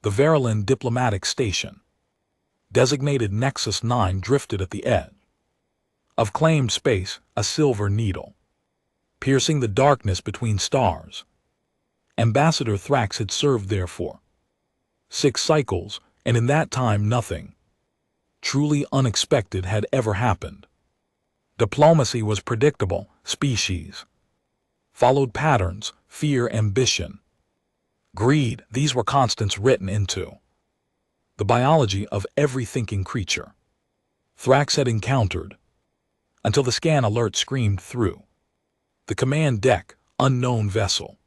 The Verilyn Diplomatic Station, designated Nexus 9, drifted at the edge of claimed space, a silver needle, piercing the darkness between stars. Ambassador Thrax had served there for 6 cycles, and in that time nothing truly unexpected had ever happened. Diplomacy was predictable. Species followed patterns, fear, ambition, greed. These were constants written into the biology of every thinking creature Thrax had encountered, until the scan alert screamed through the command deck. Unknown vessel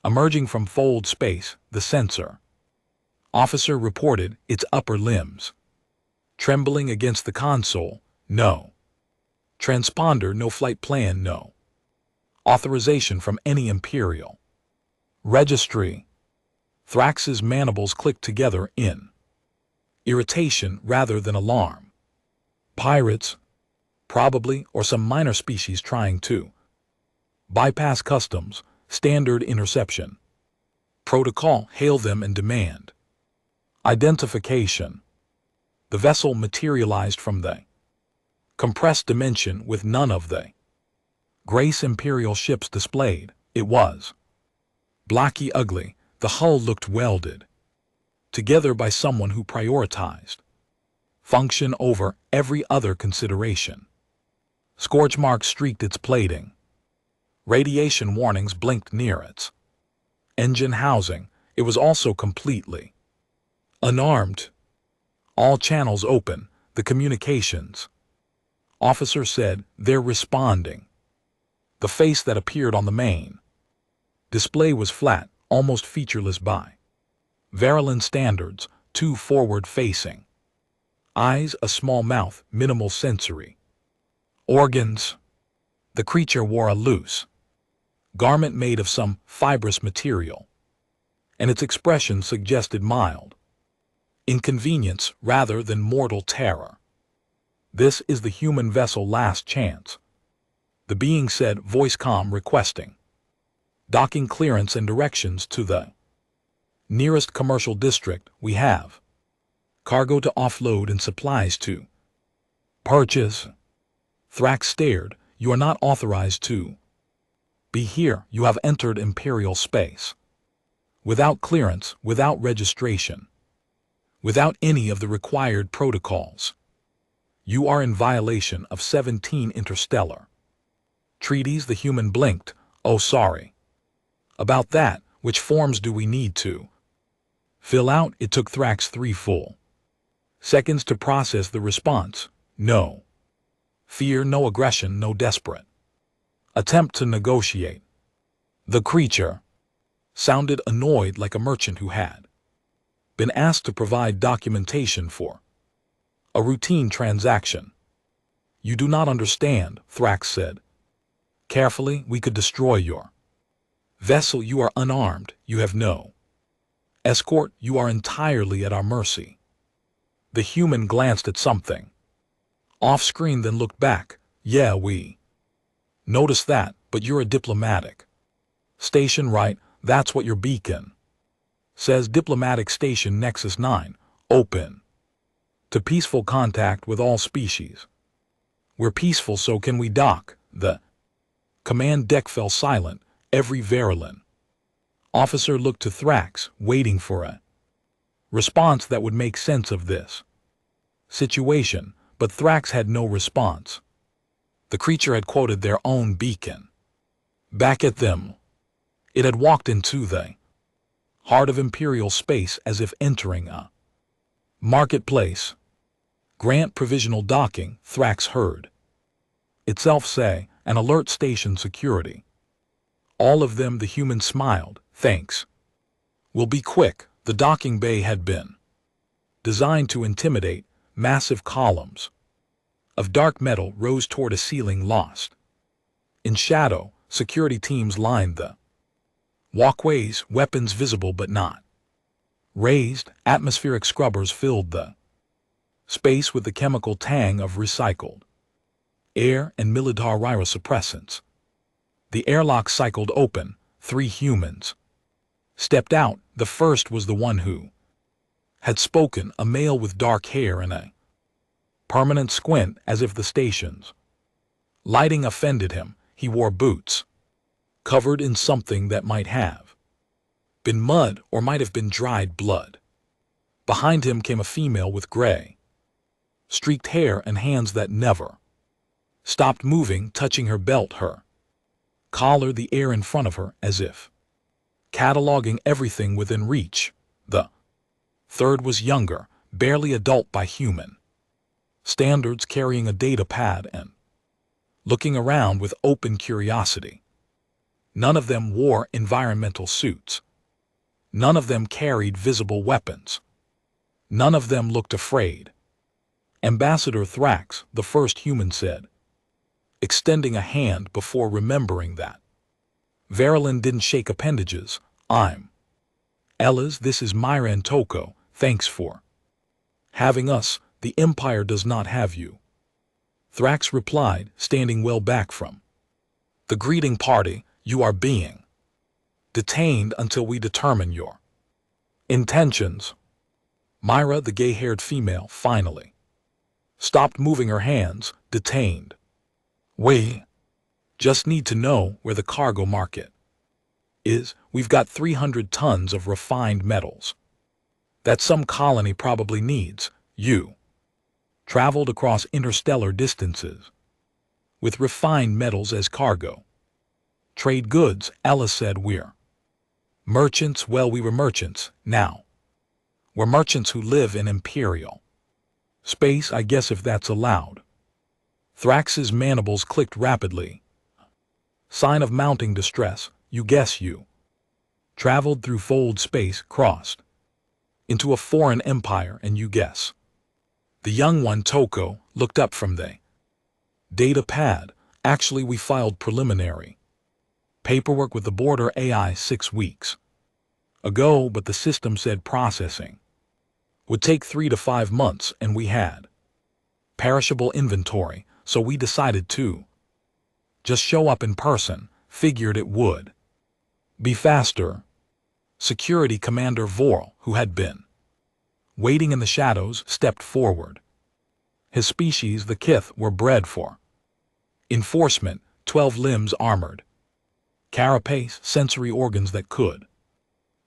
emerging from fold space. The sensor officer reported its upper limbs trembling against the console. No transponder, no flight plan, no authorization from any Imperial registry. Thrax's mandibles clicked together in irritation rather than alarm. Pirates, probably, or some minor species trying to bypass customs. Standard interception protocol. Hail them and demand identification. The vessel materialized from the compressed dimension with none of the grace Imperial ships displayed. It was blocky, ugly. The hull looked welded together by someone who prioritized function over every other consideration. Scorch marks streaked its plating. Radiation warnings blinked near its engine housing. It was also completely unarmed. All channels open. The communications officer said, "They're responding." The face that appeared on the main display was flat, almost featureless by Verilyn standards. 2 forward-facing eyes, a small mouth, minimal sensory organs. The creature wore a loose garment made of some fibrous material, and its expression suggested mild inconvenience rather than mortal terror. "This is the human vessel Last Chance," the being said, voice calm, requesting docking clearance and directions to the nearest commercial district. "We have cargo to offload and supplies to purchase." Thrax stared. "You are not authorized to be here. You have entered Imperial space without clearance, without registration, without any of the required protocols. You are in violation of 17 interstellar treaties." The human blinked. "Oh, sorry about that. Which forms do we need to fill out?" It took Thrax 3 full seconds to process the response. No fear, no aggression, no desperate attempt to negotiate. The creature sounded annoyed, like a merchant who had been asked to provide documentation for a routine transaction. "You do not understand," Thrax said carefully. "We could destroy your vessel. You are unarmed. You have no escort. You are entirely at our mercy." The human glanced at something off-screen, then looked back. "Yeah, we noticed that, but you're a diplomatic station, right? That's what your beacon says. Diplomatic Station Nexus 9, open to peaceful contact with all species." "We're peaceful, so can we dock?" The command deck fell silent. Every Verilyn officer looked to Thrax, waiting for a response that would make sense of this situation, but Thrax had no response. The creature had quoted their own beacon back at them. It had walked into the heart of Imperial space as if entering a marketplace. "Grant provisional docking," Thrax heard itself say, "and alert station security." All of them. The human smiled. "Thanks. We'll be quick." The docking bay had been designed to intimidate. Massive columns of dark metal rose toward a ceiling lost in shadow. Security teams lined the walkways, weapons visible but not raised. Atmospheric scrubbers filled the space with the chemical tang of recycled air and military suppressants. The airlock cycled open. 3 humans stepped out. The first was the one who had spoken, a male with dark hair and a permanent squint as if the station's lighting offended him. He wore boots, covered in something that might have been mud or might have been dried blood. Behind him came a female with gray, streaked hair and hands that never stopped moving, touching her belt, her collar, the air in front of her, as if cataloging everything within reach. The third was younger, barely adult by human standards, carrying a data pad and looking around with open curiosity. None of them wore environmental suits. None of them carried visible weapons. None of them looked afraid. Ambassador Thrax, the first human, said, extending a hand before remembering that Verilyn didn't shake appendages. I'm Ella's. This is Myra and Toko. Thanks for having us. The Empire does not have you, Thrax replied, standing well back from the greeting party. You are being detained until we determine your intentions. Myra, the gay-haired female, finally stopped moving her hands. Detained. We just need to know where the cargo market is. We've got 300 tons of refined metals that some colony probably needs. You traveled across interstellar distances with refined metals as cargo. Trade goods, Ella said. We're merchants. Well, we were merchants. Now we're merchants who live in Imperial space, I guess, if that's allowed. Thrax's mandibles clicked rapidly. Sign of mounting distress. You guess you traveled through fold space, crossed into a foreign empire, and you guess. The young one, Toko, looked up from the data pad. Actually, we filed preliminary paperwork with the border AI 6 weeks ago, but the system said processing would take 3 to 5 months, and we had perishable inventory, so we decided to just show up in person. Figured it would be faster. Security Commander Vorl, who had been waiting in the shadows, stepped forward. His species, the Kith, were bred for enforcement, 12 limbs, armored carapace, sensory organs that could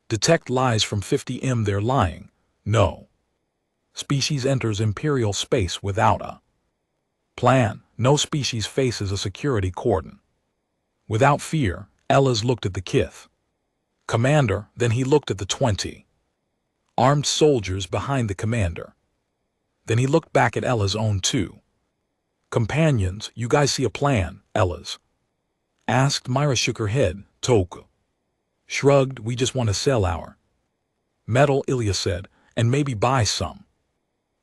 detect lies from 50 m. They're lying. No species enters Imperial space without a plan. No species faces a security cordon without fear. Ella's looked at the Kith commander, then he looked at the 20 armed soldiers behind the commander. Then he looked back at Ella's own 2 companions. You guys see a plan? Ella's asked. Myra shook her head. Toko shrugged. We just want to sell our metal, Ilya said, and maybe buy some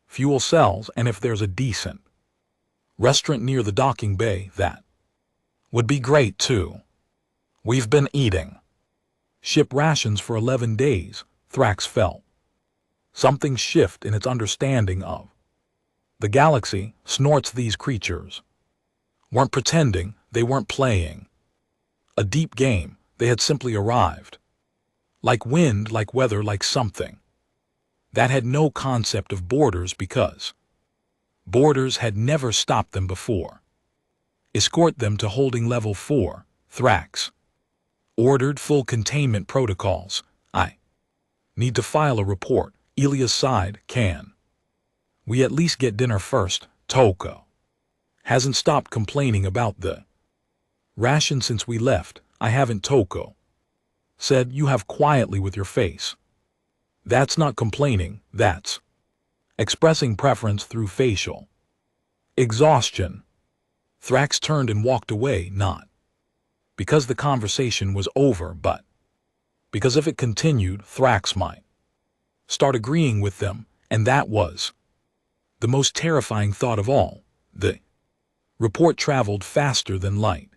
fuel cells, and if there's a decent restaurant near the docking bay, that would be great too. We've been eating ship rations for 11 days. Thrax felt something shift in its understanding of the galaxy. Snorts. These creatures weren't pretending. They weren't playing a deep game. They had simply arrived. Like wind, like weather, like something that had no concept of borders, because borders had never stopped them before. Escort them to holding level 4, Thrax ordered. Full containment protocols. I need to file a report. Ilya sighed. Can we at least get dinner first? Toko hasn't stopped complaining about the ration since we left. I haven't, Toko said. You have, quietly with your face. That's not complaining, that's expressing preference through facial exhaustion. Thrax turned and walked away, not because the conversation was over, but because if it continued, Thrax might start agreeing with them, and that was the most terrifying thought of all. The report traveled faster than light.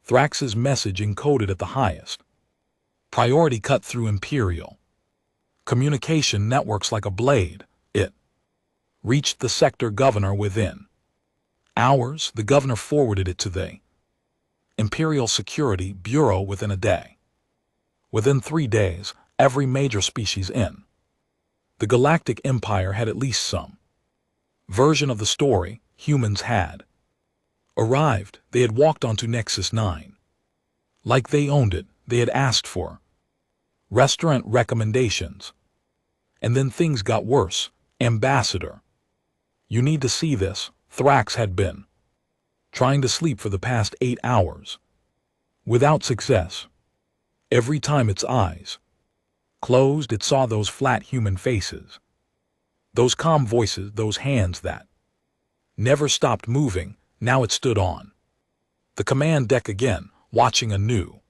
Thrax's message, encoded at the highest priority, cut through Imperial communication networks like a blade. It reached the sector governor within hours. The governor forwarded it to the Imperial Security Bureau within a day. Within 3 days, every major species in The Galactic Empire had at least some version of the story humans had arrived. They had walked onto Nexus 9. Like they owned it, they had asked for restaurant recommendations. And then things got worse. Ambassador. You need to see this. Thrax had been trying to sleep for the past 8 hours. Without success. Every time its eyes closed, it saw those flat human faces. Those calm voices, those hands that never stopped moving. Now it stood on the command deck again, watching a new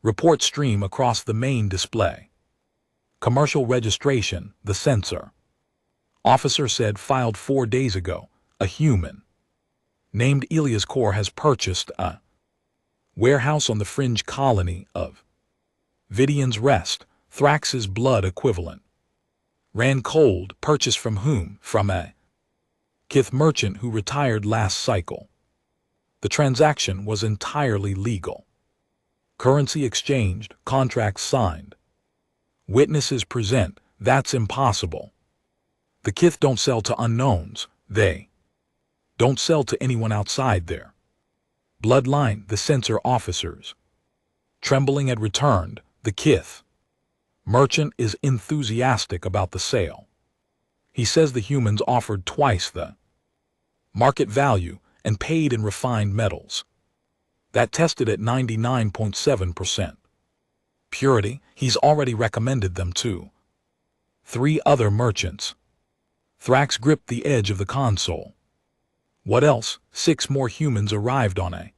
report stream across the main display. Commercial registration, the sensor officer said, filed 4 days ago. A human named Elias Core has purchased a warehouse on the fringe colony of Vidian's Rest. Thrax's blood equivalent ran cold. Purchased from whom? From a Kith merchant who retired last cycle. The transaction was entirely legal. Currency exchanged, contracts signed. Witnesses present. That's impossible. The Kith don't sell to unknowns. They don't sell to anyone outside their bloodline. The censor officers trembling had returned. The Kith merchant is enthusiastic about the sale. He says the humans offered twice the market value and paid in refined metals. That tested at 99.7% purity. He's already recommended them to 3 other merchants. Thrax gripped the edge of the console. What else? 6 more humans arrived on a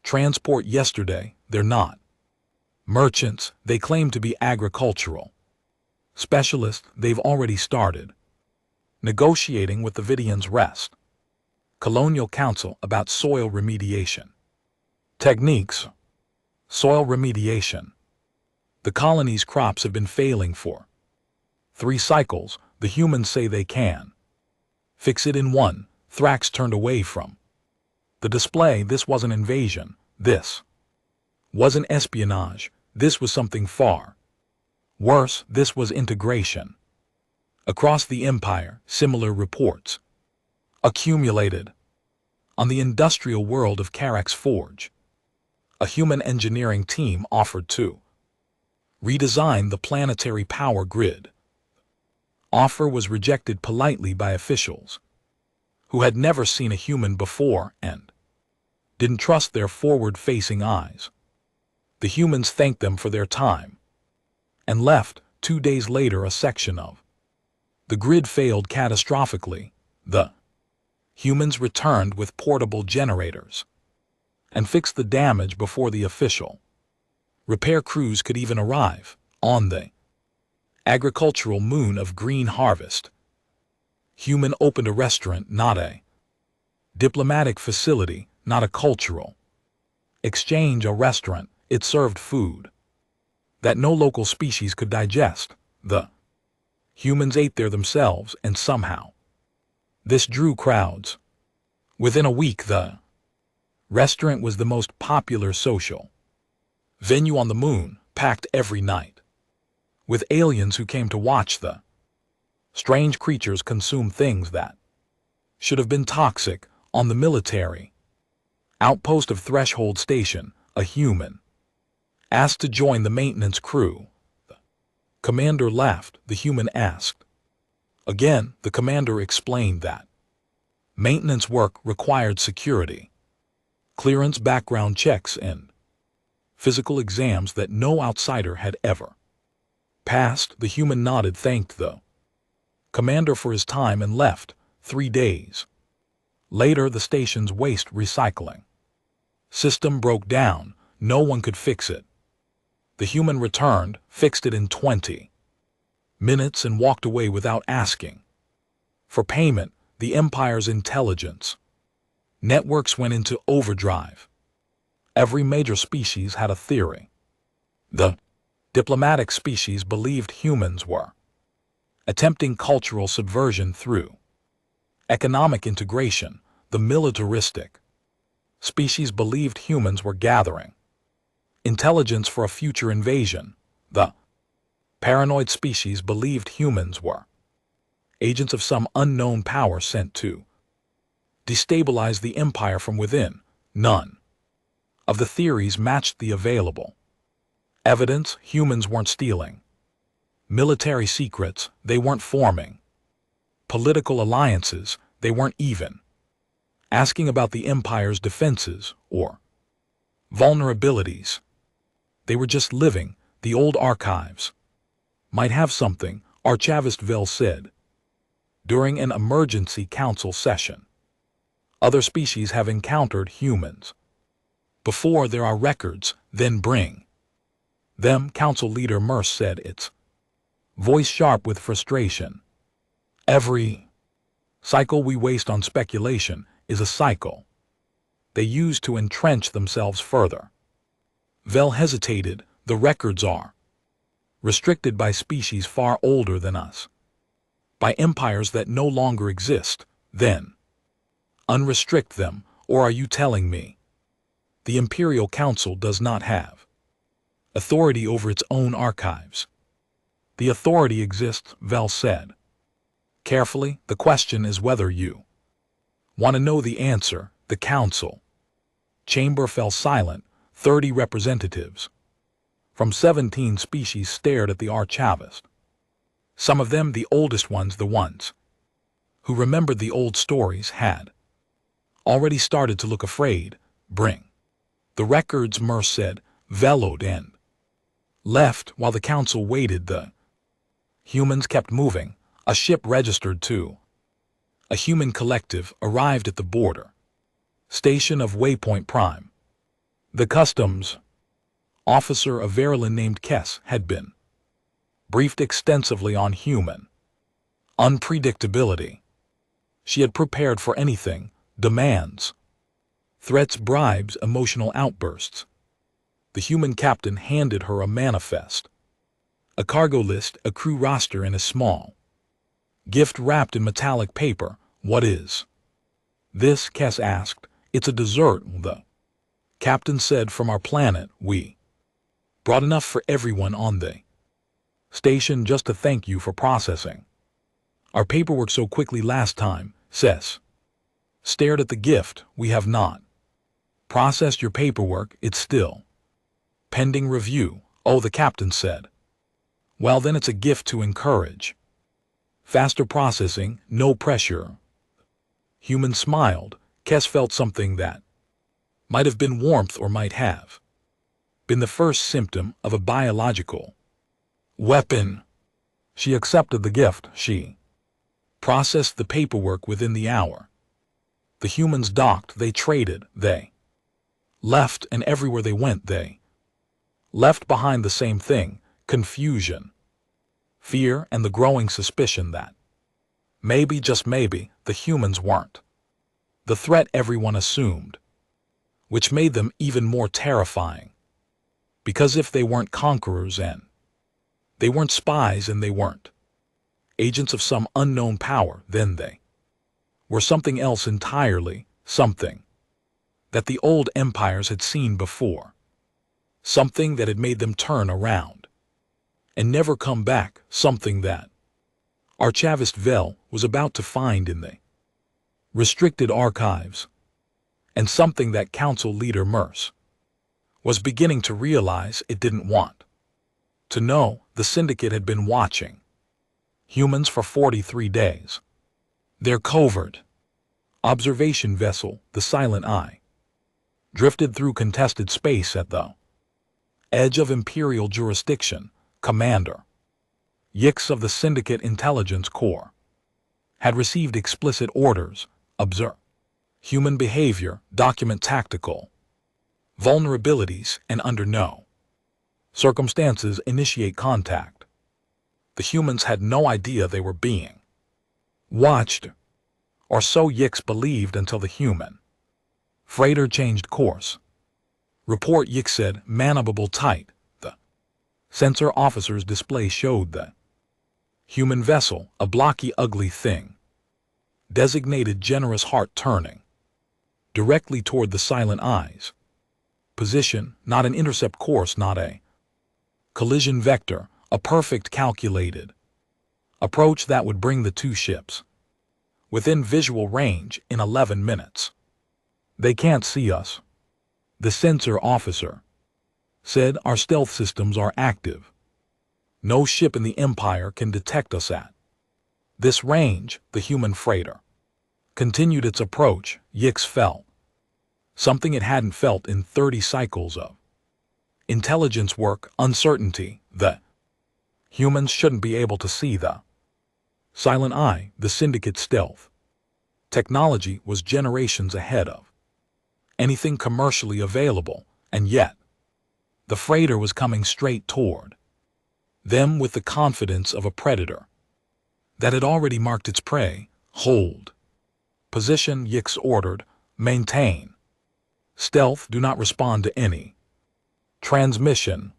transport yesterday. They're not merchants. They claim to be agricultural specialists. They've already started negotiating with the Vidian's Rest Colonial Council about soil remediation techniques. Soil remediation. The colony's crops have been failing for 3 cycles. The humans say they can fix it in 1. Thrax turned away from the display. This wasn't invasion. This wasn't espionage. This was something far worse. This was integration. Across the Empire, similar reports accumulated. On the industrial world of Carax Forge, a human engineering team offered to redesign the planetary power grid. Offer was rejected politely by officials who had never seen a human before and didn't trust their forward-facing eyes. The humans thanked them for their time and left. 2 days later, a section of the grid failed catastrophically. The humans returned with portable generators and fixed the damage before the official repair crews could even arrive. On the agricultural moon of Green Harvest, human opened a restaurant, not a diplomatic facility, not a cultural exchange. A restaurant. It served food that no local species could digest. The humans ate there themselves, and somehow this drew crowds. Within a week, the restaurant was the most popular social venue on the moon, packed every night with aliens who came to watch the strange creatures consume things that should have been toxic. On the military outpost of Threshold Station, a human asked to join the maintenance crew. The commander laughed. The human asked again. The commander explained that maintenance work required security clearance, background checks, and physical exams that no outsider had ever passed. The human nodded, thanked the commander for his time, and left. 3 days later, the station's waste recycling system broke down. No one could fix it. The human returned, fixed it in 20 minutes, and walked away without asking for payment. The Empire's intelligence networks went into overdrive. Every major species had a theory. The diplomatic species believed humans were attempting cultural subversion through economic integration. The militaristic species believed humans were gathering intelligence for a future invasion. The Paranoid species believed humans were agents of some unknown power sent to destabilize the empire from within. None of the theories matched the available evidence. Humans weren't stealing military secrets, they weren't forming political alliances, they weren't even asking about the empire's defenses or vulnerabilities. They were just living. The old archives might have something, HFY said during an emergency council session. Other species have encountered humans before. There are records, then bring them, council leader Merce said, its voice sharp with frustration. Every cycle we waste on speculation is a cycle they use to entrench themselves further. Vel hesitated. The records are restricted by species far older than us, by empires that no longer exist. Then unrestrict them, or are you telling me the Imperial Council does not have authority over its own archives? The authority exists, Vel said carefully. The question is whether you want to know the answer. The council chamber fell silent. 30 representatives from 17 species stared at the archivist. Some of them, the oldest ones, the ones who remembered the old stories, had already started to look afraid. Bring the records, Merce said, bellowed, and left while the council waited. The humans kept moving. A ship registered to a human collective arrived at the border station of Waypoint Prime. The customs officer, a Verilyn named Kess, had been briefed extensively on human unpredictability. She had prepared for anything: demands, threats, bribes, emotional outbursts. The human captain handed her a manifest, a cargo list, a crew roster, and a small gift wrapped in metallic paper. What is this? Kess asked. It's a dessert, the captain said. From our planet. We brought enough for everyone on the station, just to thank you for processing our paperwork so quickly last time. Sess stared at the gift. We have not processed your paperwork. It's still pending review. Oh, the captain said. Well, then it's a gift to encourage faster processing, no pressure. Human smiled. Kess felt something that might have been warmth, or might have been the first symptom of a biological weapon. She accepted the gift. She processed the paperwork within the hour. The humans docked. They traded. They left, and everywhere they went they left behind the same thing: confusion, fear, and the growing suspicion that maybe, just maybe, the humans weren't the threat everyone assumed, which made them even more terrifying. Because if they weren't conquerors, and they weren't spies, and they weren't agents of some unknown power, then they were something else entirely, something that the old empires had seen before, something that had made them turn around and never come back, something that HFY was about to find in the restricted archives, and something that council leader Merce was beginning to realize it didn't want to know. The syndicate had been watching humans for 43 days. Their covert observation vessel, the Silent Eye, drifted through contested space at the edge of Imperial jurisdiction. Commander Yix of the Syndicate Intelligence Corps had received explicit orders: observe human behavior, document tactical vulnerabilities, and under no circumstances initiate contact. The humans had no idea they were being watched, or so Yix believed, until the human freighter changed course. Report, Yix said, manabable tight. The sensor officer's display showed the human vessel, a blocky, ugly thing, designated generous heart, turning directly toward the Silent Eyes. Position, not an intercept course, not a collision vector, A perfect calculated approach that would bring the two ships within visual range in 11 minutes. They can't see us, the sensor officer said. Our stealth systems are active. No ship in the Empire can detect us at this range. The human freighter continued its approach. Yix felt something it hadn't felt in 30 cycles of intelligence work, uncertainty. The humans shouldn't be able to see the silent eye. The Syndicate stealth technology was generations ahead of anything commercially available, and yet the freighter was coming straight toward them with the confidence of a predator that had already marked its prey. Hold position, Yix ordered. Maintain stealth. Do not respond to any transmission.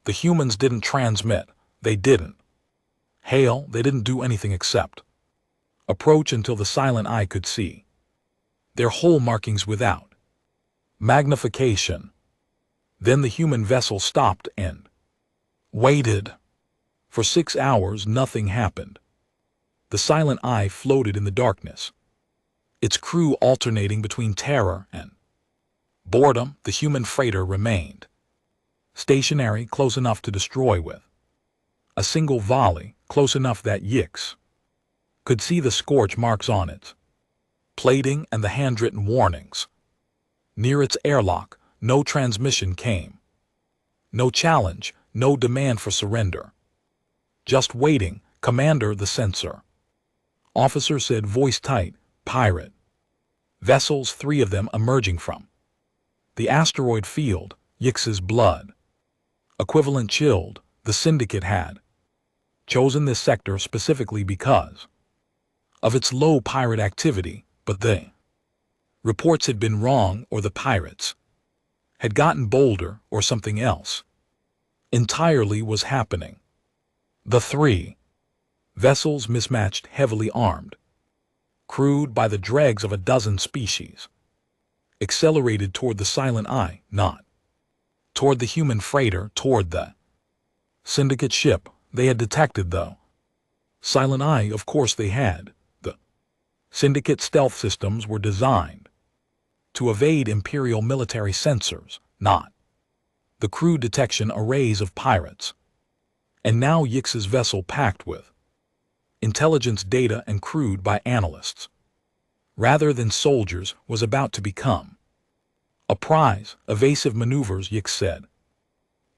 The humans didn't transmit. They didn't hail. They didn't do anything except approach until the silent eye could see their hole markings without magnification. Then the human vessel stopped and waited. For 6 hours nothing happened. The silent eye floated in the darkness, its crew alternating between terror and boredom. The human freighter remained stationary, close enough to destroy with a single volley, close enough that Yix could see the scorch marks on its plating and the handwritten warnings. Near its airlock, no transmission came. No challenge, no demand for surrender. Just waiting. Commander, the sensor officer said, voice tight. Pirate vessels, 3 of them emerging from the asteroid field. Yix's blood equivalent chilled. The Syndicate had chosen this sector specifically because of its low pirate activity, but the reports had been wrong, or the pirates had gotten bolder, or something else entirely was happening. The 3 vessels, mismatched, heavily armed, crewed by the dregs of a dozen species, accelerated toward the silent eye, not toward the human freighter, toward the Syndicate ship. They had detected the silent eye. Of course they had. The Syndicate stealth systems were designed to evade Imperial military sensors, not the crew detection arrays of pirates. And now Yix's vessel, packed with intelligence data and crewed by analysts rather than soldiers, was about to become a prize. Evasive maneuvers, Yix said.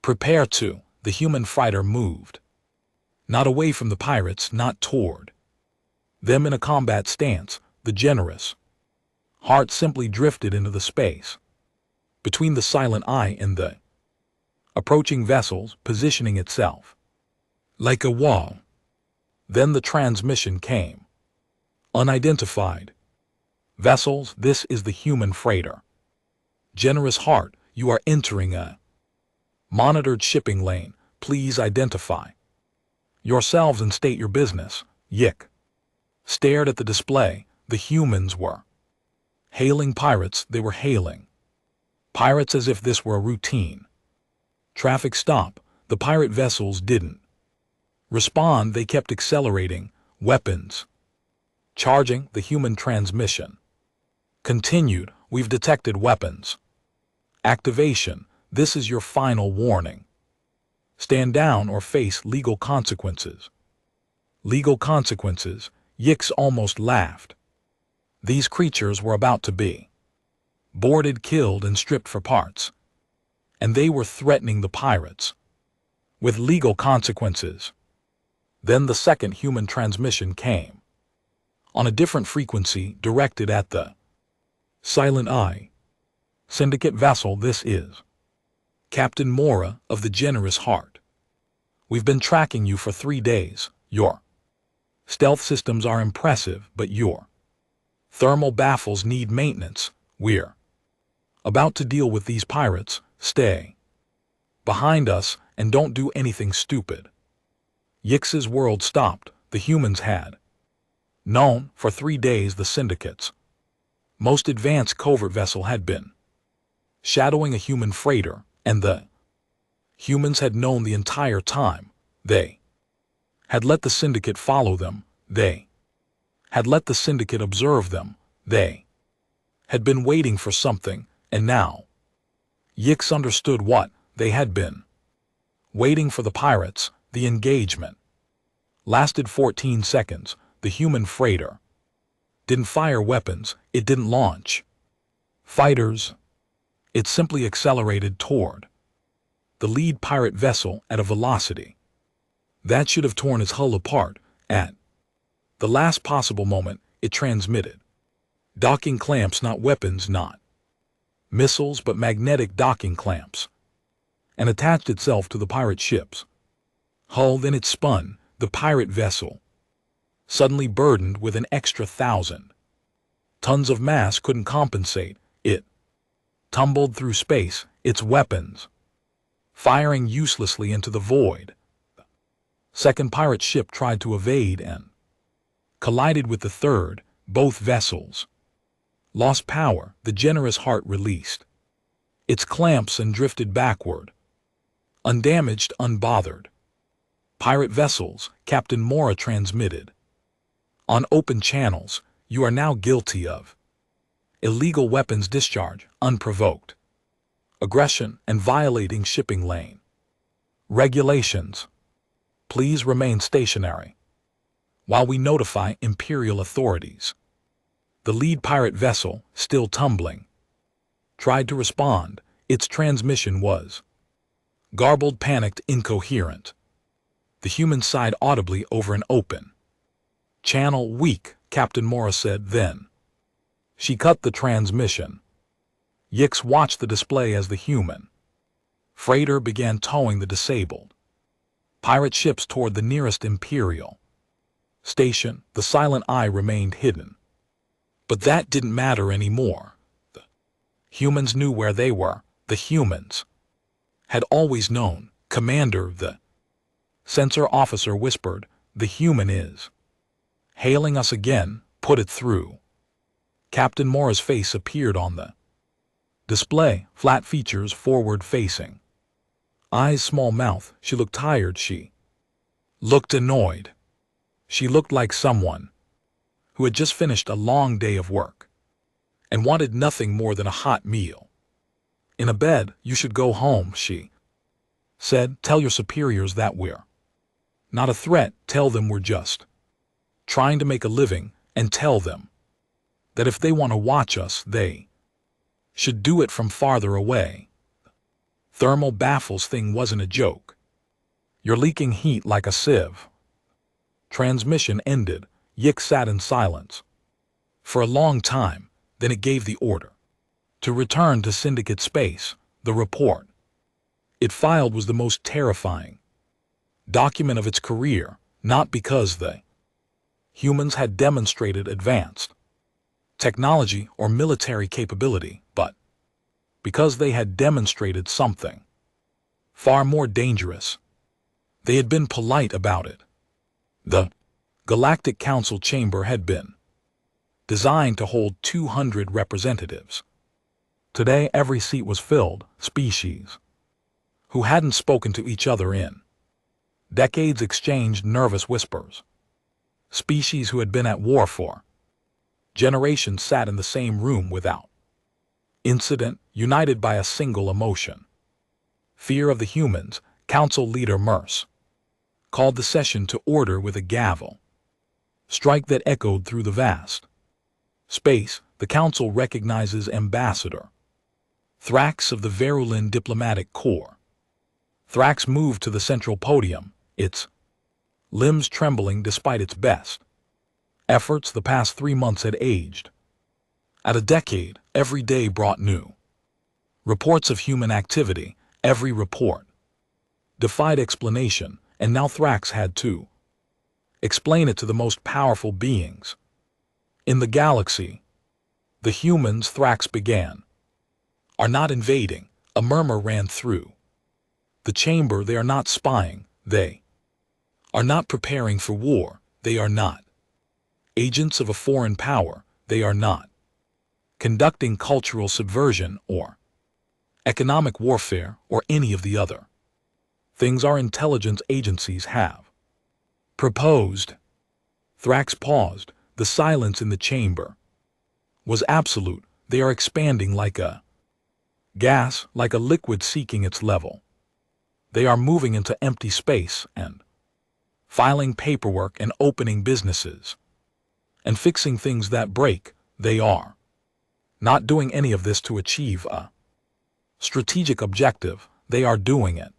Prepare to. The human fighter moved not away from the pirates, not toward them in a combat stance. The generous heart simply drifted into the space between the silent eye and the approaching vessels, positioning itself like a wall. Then the transmission came. Unidentified vessels, this is the human freighter. Generous heart, you are entering a monitored shipping lane. Please identify yourselves and state your business. Yik stared at the display. The humans were hailing pirates. They were hailing pirates as if this were a routine traffic stop. The pirate vessels didn't respond. They kept accelerating, weapons charging. The human transmission continued. We've detected weapons activation. This is your final warning. Stand down or face legal consequences. Legal consequences? Yix almost laughed. These creatures were about to be boarded, killed, and stripped for parts. And they were threatening the pirates with legal consequences. Then the second human transmission came on a different frequency, directed at the silent eye. Syndicate vessel, this is Captain Mora of the Generous Heart. We've been tracking you for 3 days. Your stealth systems are impressive, but your thermal baffles need maintenance. We're about to deal with these pirates. Stay behind us and don't do anything stupid. Yix's world stopped. The humans had known for 3 days the Syndicate's most advanced covert vessel had been shadowing a human freighter, and the humans had known the entire time They had let the syndicate follow them. They had let the syndicate observe them. They had been waiting for something, and now Yix understood what they had been waiting for. The pirates. The engagement lasted 14 seconds. The human freighter didn't fire weapons. It didn't launch fighters. It simply accelerated toward the lead pirate vessel at a velocity that should have torn its hull apart. At the last possible moment, it transmitted docking clamps, not weapons, not missiles, but magnetic docking clamps, and attached itself to the pirate ship's hull. Then it spun. The pirate vessel, suddenly burdened with an extra 1,000 tons of mass, couldn't compensate. It tumbled through space, its weapons firing uselessly into the void. The second pirate ship tried to evade and collided with the third. Both vessels lost power. The generous heart released its clamps and drifted backward, undamaged, unbothered. Pirate vessels, Captain Mora transmitted on open channels. You are now guilty of illegal weapons discharge, unprovoked aggression, and violating shipping lane regulations. Please remain stationary while we notify Imperial authorities. The lead pirate vessel, still tumbling, tried to respond. Its transmission was garbled, panicked, incoherent. The human sighed audibly over an open channel. Weak, Captain Mora said. Then she cut the transmission. Yix watched the display as the human freighter began towing the disabled pirate ships toward the nearest Imperial station. The silent eye remained hidden. But that didn't matter anymore. The humans knew where they were. The humans had always known. Commander, the sensor officer whispered, the human is hailing us again. Put it through. Captain Mora's face appeared on the display, flat features, forward-facing eyes, small mouth. She looked tired. She looked annoyed. She looked like someone who had just finished a long day of work and wanted nothing more than a hot meal in a bed. You should go home, she said. Tell your superiors that we're not a threat. Tell them we're just trying to make a living, and tell them that if they want to watch us, they should do it from farther away. Thermal baffles thing wasn't a joke. You're leaking heat like a sieve. Transmission ended. Yix sat in silence for a long time. Then it gave the order to return to Syndicate space. The report it filed was the most terrifying document of its career, not because the humans had demonstrated advanced technology or military capability, but because they had demonstrated something far more dangerous. They had been polite about it. The Galactic Council chamber had been designed to hold 200 representatives. Today every seat was filled. Species who hadn't spoken to each other in decades exchanged nervous whispers. Species who had been at war for generations sat in the same room without incident, united by a single emotion: fear of the humans. Council leader Merce called the session to order with a gavel strike that echoed through the vast space. The council recognizes Ambassador Thrax of the Verulin Diplomatic Corps. Thrax moved to the central podium, its limbs trembling despite its best efforts. The past 3 months had aged at a decade. Every day brought new reports of human activity. Every report defied explanation, and now Thrax had to explain it to the most powerful beings in the galaxy. The humans, Thrax began, are not invading. A murmur ran through the chamber. They are not spying. They are not preparing for war. They are not agents of a foreign power. They are not conducting cultural subversion or economic warfare or any of the other things our intelligence agencies have proposed. Thrax paused. The silence in the chamber was absolute. They are expanding like a gas, like a liquid seeking its level. They are moving into empty space and filing paperwork and opening businesses and fixing things that break. They are not doing any of this to achieve a strategic objective. They are doing it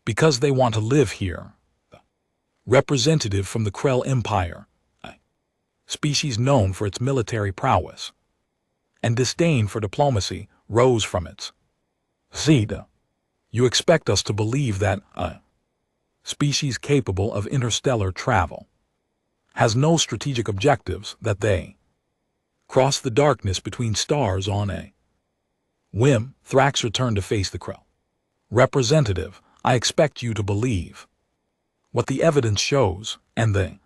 because they want to live here. Representative from the Krell Empire, a species known for its military prowess and disdain for diplomacy, rose from its seat. You expect us to believe that a species capable of interstellar travel has no strategic objectives, that they cross the darkness between stars on a whim? Thrax returned to face the Krell. Representative, I expect you to believe what the evidence shows, and the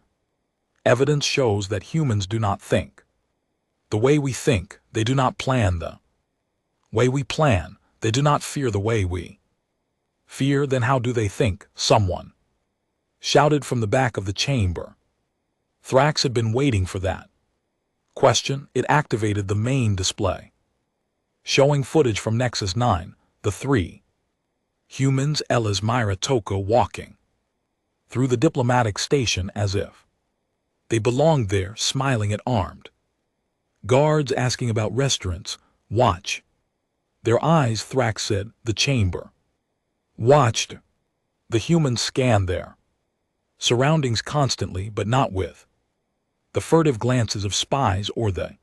evidence shows that humans do not think the way we think. They do not plan the way we plan. They do not fear the way we fear. Then how do they think? Someone shouted from the back of the chamber. Thrax had been waiting for that question. It activated the main display, showing footage from Nexus 9, the three humans, Ella's Myra Toko, walking through the diplomatic station as if they belonged there, smiling at armed guards asking about restaurants. Watch their eyes, Thrax said. The chamber watched the humans scan their surroundings constantly, but not with the furtive glances of spies or the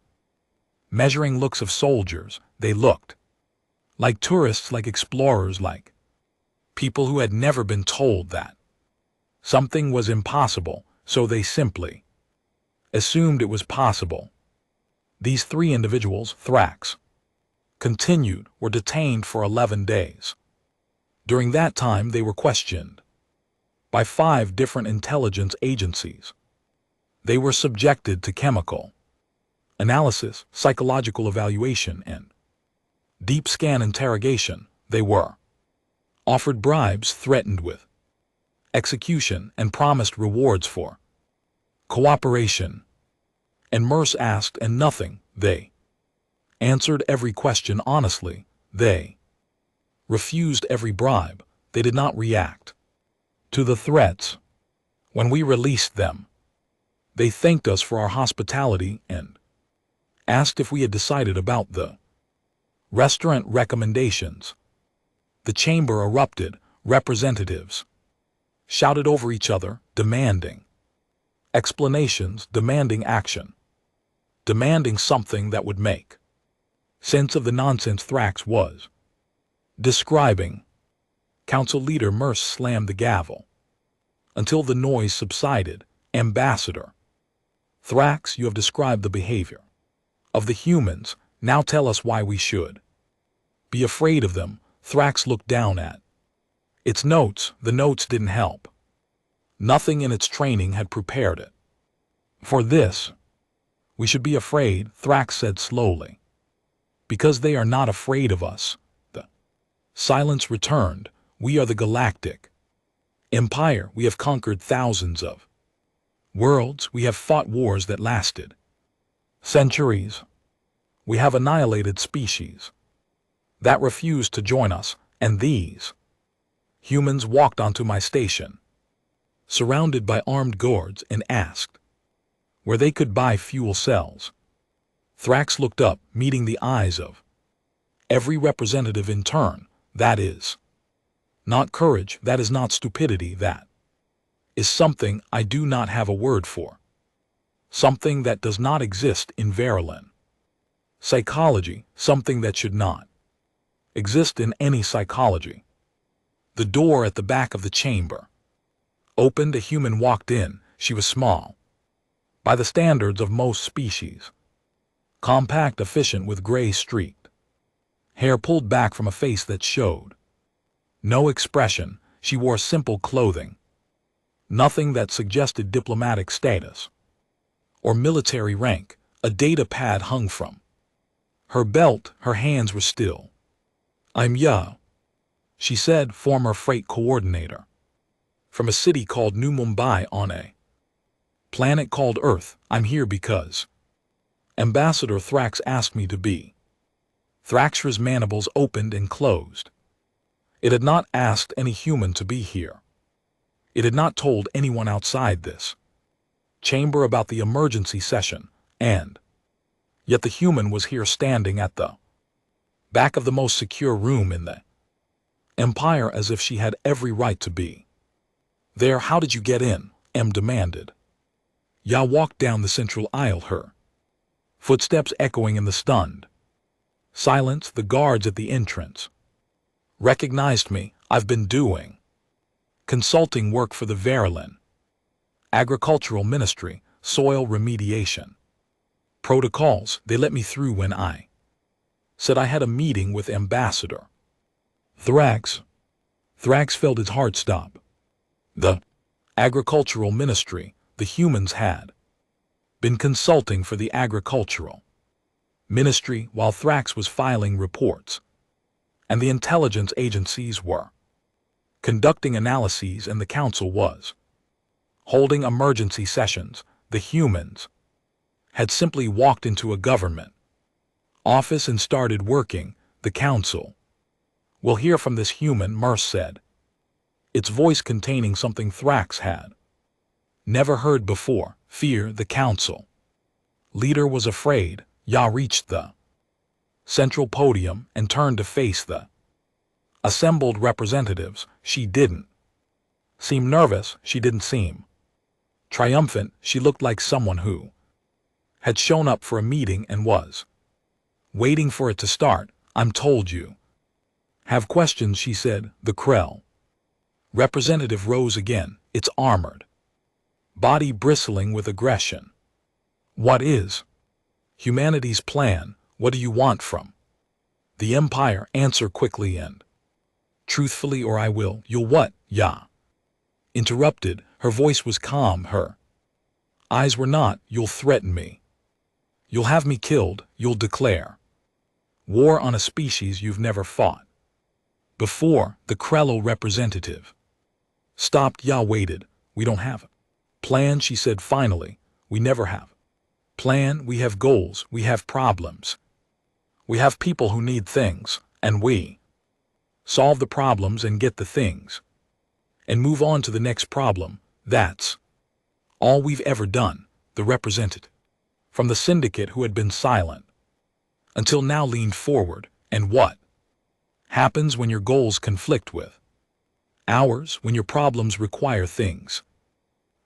measuring looks of soldiers. They looked like tourists, like explorers, like people who had never been told that something was impossible, so they simply assumed it was possible. These three individuals, Thrax continued, were detained for 11 days. During that time, they were questioned by 5 different intelligence agencies. They were subjected to chemical analysis, psychological evaluation, and deep scan interrogation. They were offered bribes, threatened with execution, and promised rewards for cooperation. And Merce asked, and nothing. They answered every question honestly. They refused every bribe. They did not react to the threats. When we released them, they thanked us for our hospitality and asked if we had decided about the restaurant recommendations. The chamber erupted. Representatives shouted over each other, demanding explanations, demanding action, demanding something that would make sense of the nonsense Thrax was describing. Council leader Merce slammed the gavel until the noise subsided. Ambassador Thrax, you have described the behavior of the humans. Now tell us why we should be afraid of them. Thrax looked down at its notes. The notes didn't help. Nothing in its training had prepared it for this. We should be afraid, Thrax said slowly, because they are not afraid of us. The silence returned. We are the Galactic Empire. We have conquered thousands of worlds. We have fought wars that lasted centuries. We have annihilated species that refused to join us, and these humans walked onto my station, surrounded by armed guards, and asked where they could buy fuel cells. Thrax looked up, meeting the eyes of every representative in turn. That is not courage. That is not stupidity. That is something I do not have a word for. Something that does not exist in Verilyn psychology. Something that should not exist in any psychology. The door at the back of the chamber opened. A human walked in. She was small by the standards of most species, compact, efficient, with gray streaked hair pulled back from a face that showed no expression. She wore simple clothing, nothing that suggested diplomatic status or military rank. A data pad hung from her belt. Her hands were still. I'm Ya. she said, former freight coordinator. From a city called New Mumbai on a planet called Earth. I'm here because Ambassador Thrax asked me to be. Thrax's mandibles opened and closed. It had not asked any human to be here. It had not told anyone outside this chamber about the emergency session, and yet the human was here standing at the back of the most secure room in the Empire, as if she had every right to be there. How did you get in? M demanded. Ya walked down the central aisle, her footsteps echoing in the stunned silence. The guards at the entrance recognized me. I've been doing consulting work for the Verilyn Agricultural Ministry, soil remediation protocols. They let me through when I said I had a meeting with Ambassador Thrax. Thrax felt his heart stop. The Agricultural Ministry, the humans had been consulting for the Agricultural Ministry while Thrax was filing reports, and the intelligence agencies were conducting analyses, and the council was holding emergency sessions. The humans had simply walked into a government office and started working. The council will hear from this human, Merce said, its voice containing something Thrax had never heard before. Fear. The council leader was afraid. Ya reached the central podium and turned to face the assembled representatives. She didn't seem nervous. She didn't seem triumphant. She looked like someone who had shown up for a meeting and was waiting for it to start. I'm told you have questions, she said. The Krell representative rose again, its armored body bristling with aggression. What is humanity's plan? What do you want from the Empire? Answer quickly and truthfully, or I will. You'll what? Ya interrupted. Her voice was calm. Her eyes were not. You'll threaten me. You'll have me killed. You'll declare war on a species you've never fought before. The Krello representative stopped. Ya waited. We don't have a plan, she said finally. We never have plan. We have goals. We have problems. We have people who need things, and we solve the problems and get the things and move on to the next problem. That's all we've ever done. The representative from the syndicate, who had been silent until now, leaned forward. And what happens when your goals conflict with ours, when your problems require things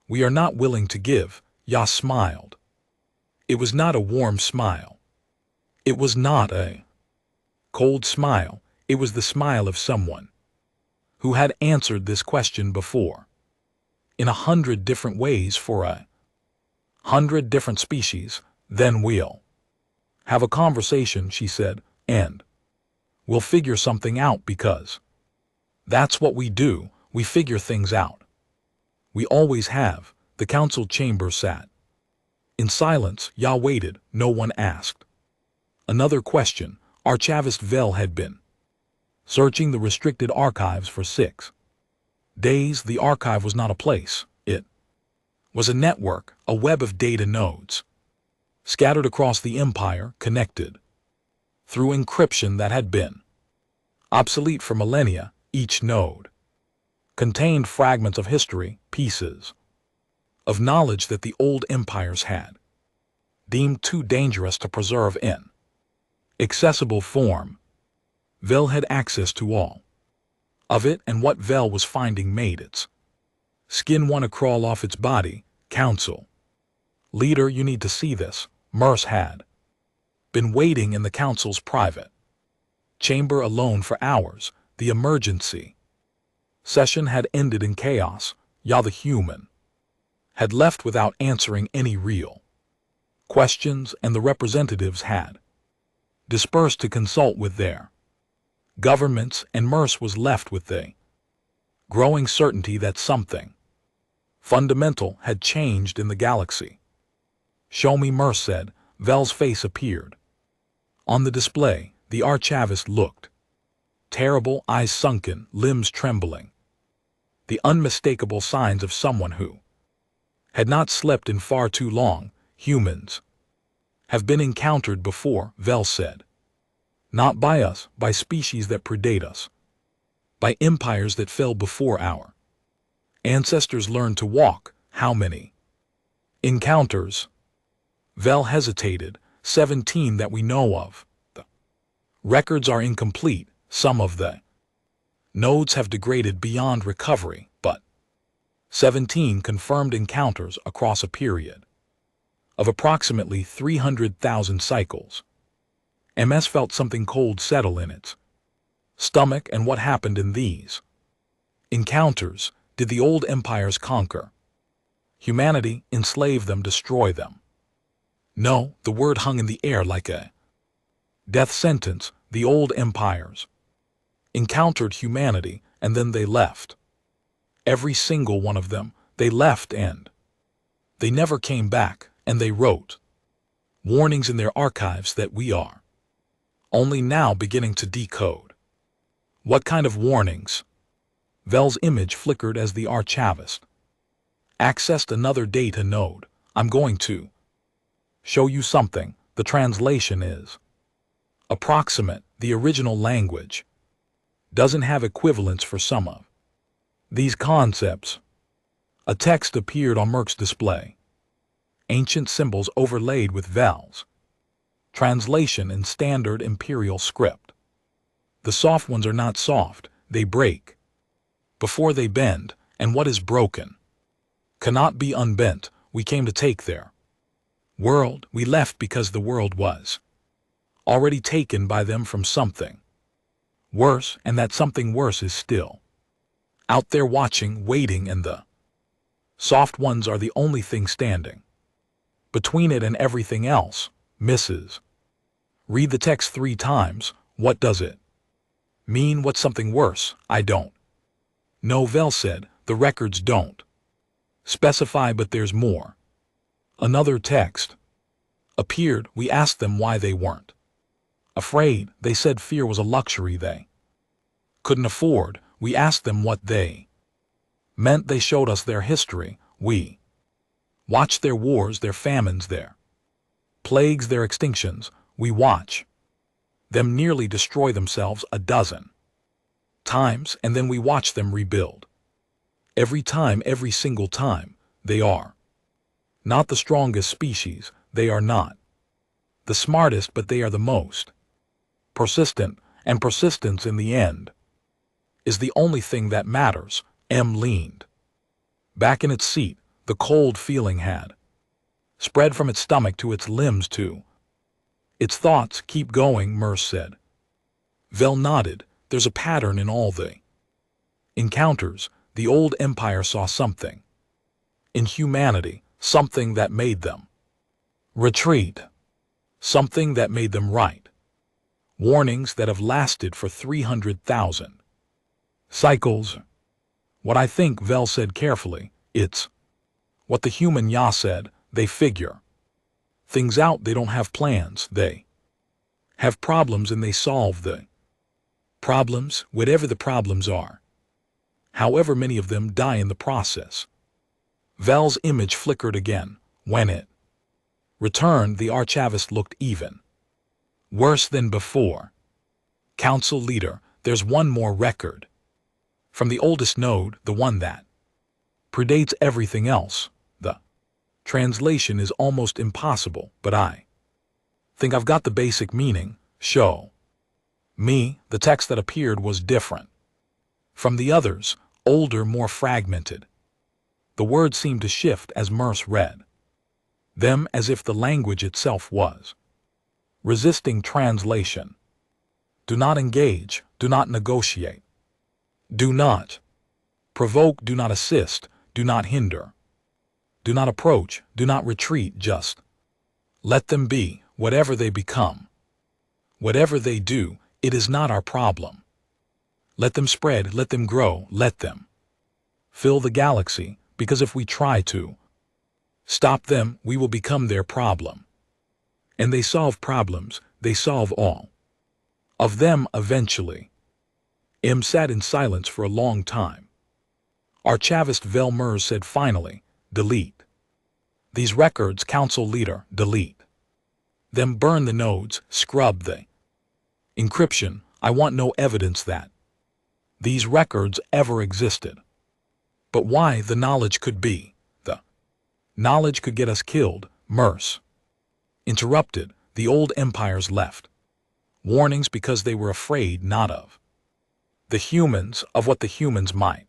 we are not willing to give? Ya smiled. It was not a warm smile. It was not a cold smile. It was the smile of someone who had answered this question before in 100 different ways for 100 different species. Then we'll have a conversation, she said, and we'll figure something out, because that's what we do. We figure things out. We always have. The council chamber sat in silence. Ya waited. No one asked another question. Archivist Vel had been searching the restricted archives for 6 days. The archive was not a place. It was a network, a web of data nodes scattered across the Empire, connected through encryption that had been obsolete for millennia. Each node contained fragments of history, pieces of knowledge that the old empires had deemed too dangerous to preserve in accessible form. Vel had access to all of it, and what Vel was finding made its skin want to crawl off its body. Council leader, you need to see this. Merce had been waiting in the council's private chamber alone for hours. The emergency session had ended in chaos. Ya the human had left without answering any real questions, and the representatives had dispersed to consult with their governments, and Merce was left with the growing certainty that something fundamental had changed in the galaxy. Show me, Merce said. Vel's face appeared on the display. The archivist looked terrible, eyes sunken, limbs trembling. The unmistakable signs of someone who had not slept in far too long. Humans have been encountered before, Vel said. Not by us, by species that predate us. By empires that fell before our ancestors learned to walk. How many encounters? Vel hesitated. 17 that we know of. The records are incomplete. Some of the nodes have degraded beyond recovery, but 17 confirmed encounters across a period of approximately 300,000 cycles. MS felt something cold settle in its stomach. And what happened in these encounters? Did the old empires conquer humanity, enslave them, destroy them? No, the word hung in the air like a death sentence. The old empires encountered humanity, and then they left. Every single one of them, they left, and they never came back, and they wrote warnings in their archives that we are only now beginning to decode. What kind of warnings? Vel's image flickered as the archivist accessed another data node. I'm going to show you something. The translation is approximate. The original language doesn't have equivalents for some of these concepts. A text appeared on Merck's display. Ancient symbols overlaid with Vel's translation in standard imperial script. The soft ones are not soft, they break before they bend, and what is broken cannot be unbent. We came to take their world. We left because the world was already taken by them from something worse, and that something worse is still out there watching, waiting, and the soft ones are the only thing standing between it and everything else. Mrs. Read the text 3 times. What does it mean? What's something worse? I don't know, Vel said. The records don't specify, but there's more. Another text appeared. We asked them why they weren't afraid. They said fear was a luxury they couldn't afford. We asked them what they meant. They showed us their history. We watched their wars, their famines, their plagues, their extinctions. We watch them nearly destroy themselves a dozen times, and then we watch them rebuild. Every time, every single time. They are not the strongest species. They are not the smartest, but they are the most persistent, and persistence in the end is the only thing that matters. M leaned back in its seat. The cold feeling had spread from its stomach to its limbs to its thoughts. Keep going, Merce said. Vel nodded. There's a pattern in all the encounters. The old empire saw something in humanity, something that made them retreat, something that made them right. Warnings that have lasted for 300,000 cycles. What I think, Vel said carefully, it's what the human Ya said. They figure things out. They don't have plans. They have problems, and they solve the problems, whatever the problems are. However, many of them die in the process. Vel's image flickered again. When it returned, the archivist looked even worse than before. Council leader, there's one more record. From the oldest node, the one that predates everything else. The translation is almost impossible, but I think I've got the basic meaning. Show me. The text that appeared was different from the others, older, more fragmented. The words seemed to shift as Merce read them, as if the language itself was resisting translation. Do not engage. Do not negotiate. Do not provoke. Do not assist. Do not hinder. Do not approach. Do not retreat. Just let them be. Whatever they become, whatever they do, it is not our problem. Let them spread. Let them grow. Let them fill the galaxy, because if we try to stop them, we will become their problem. And they solve problems. They solve all of them eventually. M sat in silence for a long time. Archivist Velmers said finally, delete. These records, Council Leader, delete. Them burn the nodes, scrub the encryption. I want no evidence that these records ever existed. But why the knowledge could be, the knowledge could get us killed, Merce interrupted. The old empires left warnings because they were afraid not of the humans, of what the humans might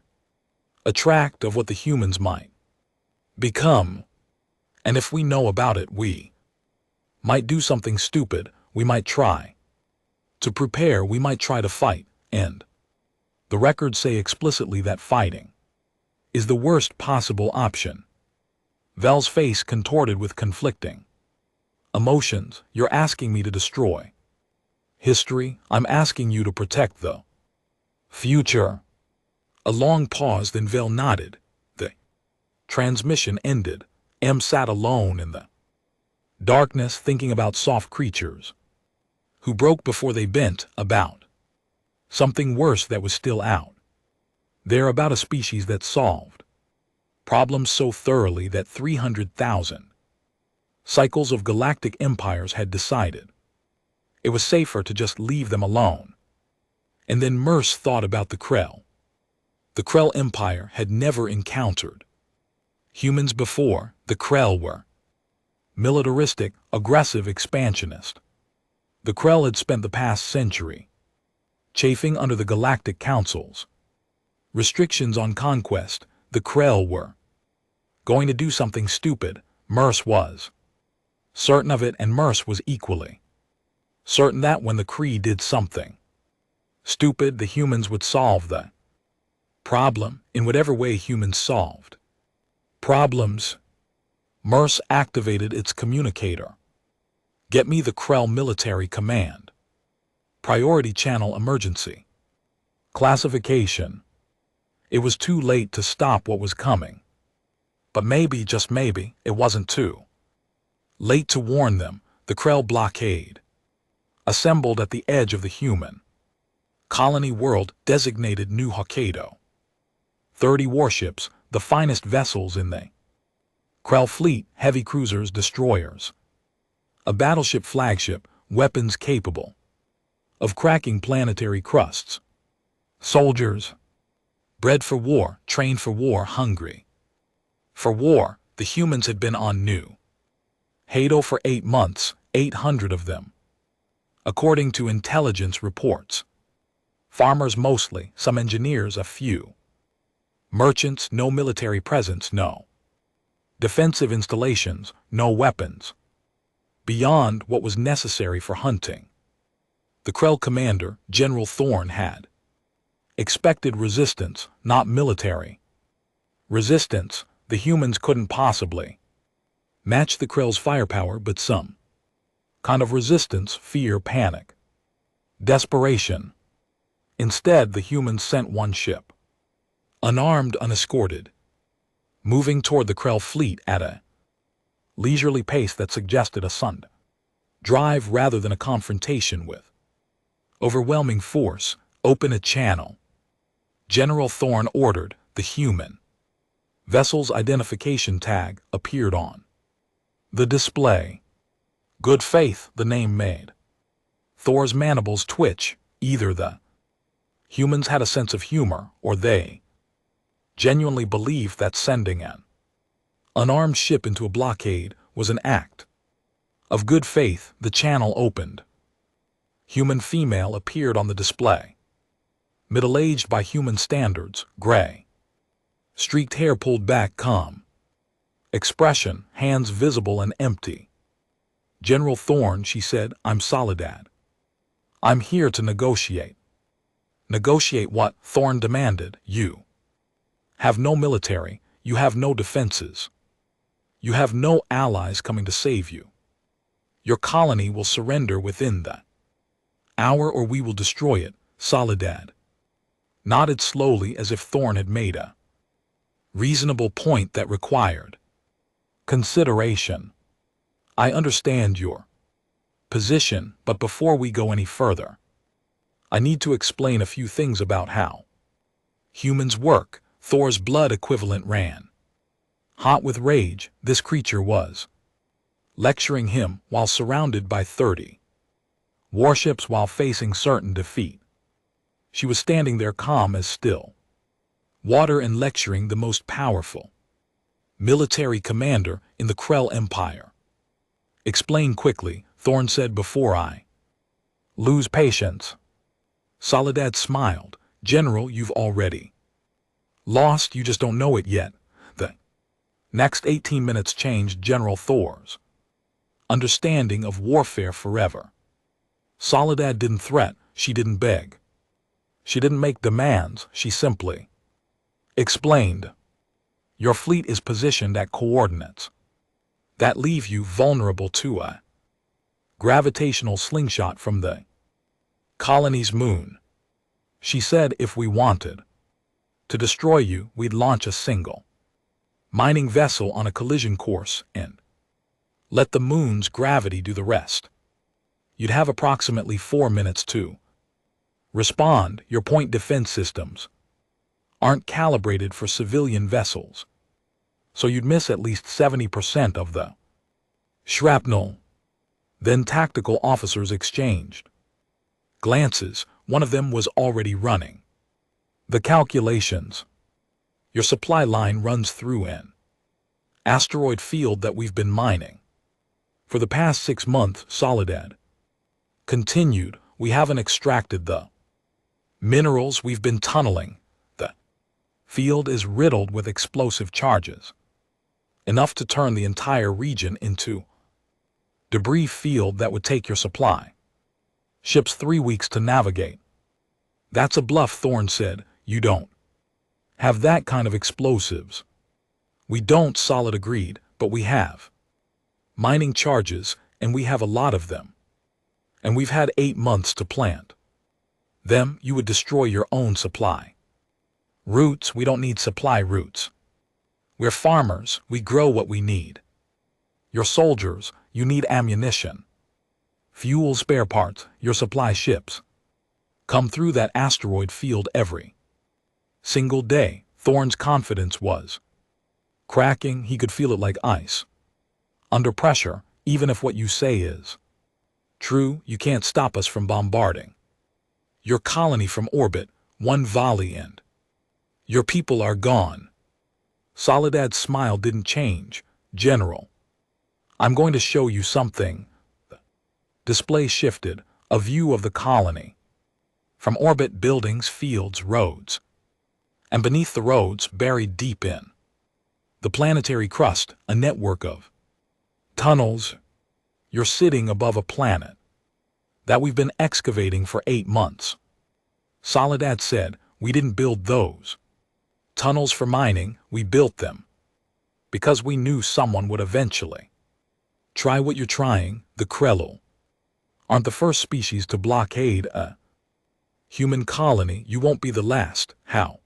attract, of what the humans might become. And if we know about it, we might do something stupid, we might try to prepare, we might try to fight, and the records say explicitly that fighting is the worst possible option. Vel's face contorted with conflicting emotions. You're asking me to destroy history. I'm asking you to protect the future. A long pause, then Vel nodded. The transmission ended. M sat alone in the darkness, thinking about soft creatures who broke before they bent, about something worse that was still out there, about a species that solved problems so thoroughly that 300,000 cycles of galactic empires had decided it was safer to just leave them alone. And then Merce thought about the Krell. The Krell Empire had never encountered humans before. The Krell were militaristic, aggressive, expansionist. The Krell had spent the past century chafing under the Galactic Council's restrictions on conquest. The Krell were going to do something stupid. Merce was certain of it, and Merce was equally certain that when the Kree did something stupid, the humans would solve the problem in whatever way humans solved problems. Merce activated its communicator. Get me the Krell military command. Priority channel emergency. Classification. It was too late to stop what was coming. But maybe, just maybe, it wasn't too late to warn them. The Krell blockade assembled at the edge of the human colony world designated New Hokkaido. 30 warships, the finest vessels in the Krell fleet, heavy cruisers, destroyers, a battleship flagship, weapons capable of cracking planetary crusts, soldiers bred for war, trained for war, hungry for war. The humans had been on New Hokkaido for 8 months, 800 of them, according to intelligence reports. Farmers mostly, some engineers, a few merchants, no military presence, no defensive installations, no weapons beyond what was necessary for hunting. The Krell commander, General Thorne, had expected resistance, not military resistance. The humans couldn't possibly match the Krell's firepower, but some kind of resistance, fear, panic, desperation. Instead, the humans sent one ship, unarmed, unescorted, moving toward the Krell fleet at a leisurely pace that suggested a sudden drive rather than a confrontation with overwhelming force. Open a channel. General Thorne ordered. The human vessel's identification tag appeared on the display. Good Faith, the name made Thor's mandibles twitch. Either the humans had a sense of humor, or they genuinely believed that sending an unarmed ship into a blockade was an act of good faith. The channel opened. Human female appeared on the display. Middle-aged by human standards, gray. Streaked hair pulled back, calm expression, hands visible and empty. General Thorne, she said, I'm Soledad. I'm here to negotiate. Negotiate what? Thorne demanded. You have no military, you have no defenses. You have no allies coming to save you. Your colony will surrender within the hour, or we will destroy it. Soledad nodded slowly, as if Thorne had made a reasonable point that required consideration. I understand your position, but before we go any further, I need to explain a few things about how humans work. Thor's blood equivalent ran hot with rage. This creature was lecturing him while surrounded by 30 warships while facing certain defeat. She was standing there calm as still water and lecturing the most powerful military commander in the Krell Empire. Explain quickly, Thorn said before I lose patience. Soledad smiled. General, you've already lost, you just don't know it yet. The next 18 minutes changed General Thor's understanding of warfare forever. Soledad didn't threat, she didn't beg. She didn't make demands, she simply explained. Your fleet is positioned at coordinates that leave you vulnerable to a gravitational slingshot from the colony's moon. She said if we wanted to destroy you, we'd launch a single mining vessel on a collision course and let the moon's gravity do the rest. You'd have approximately 4 minutes to respond. Your point defense systems aren't calibrated for civilian vessels, so you'd miss at least 70% of the shrapnel. Then tactical officers exchanged glances. One of them was already running the calculations. Your supply line runs through an asteroid field that we've been mining for the past 6 months. Soledad continued. We haven't extracted the minerals we've been tunneling. The field is riddled with explosive charges, enough to turn the entire region into debris field that would take your supply ships 3 weeks to navigate. That's a bluff, Thorn said. You don't have that kind of explosives. We don't, Solid agreed, but we have mining charges, and we have a lot of them. And we've had 8 months to plant them. You would destroy your own supply routes. We don't need supply routes. We're farmers. We grow what we need. Your soldiers, you need ammunition, fuel, spare parts. Your supply ships come through that asteroid field every single day. Thorn's confidence was cracking. He could feel it like ice under pressure. Even if what you say is true, you can't stop us from bombarding your colony from orbit. One volley and your people are gone. Soledad's smile didn't change. General, I'm going to show you something. The display shifted, a view of the colony. From orbit, buildings, fields, roads. And beneath the roads, buried deep in the planetary crust, a network of tunnels. You're sitting above a planet that we've been excavating for 8 months. Soledad said, we didn't build those tunnels for mining, we built them because we knew someone would eventually try what you're trying. The Krell aren't the first species to blockade a human colony. You won't be the last. How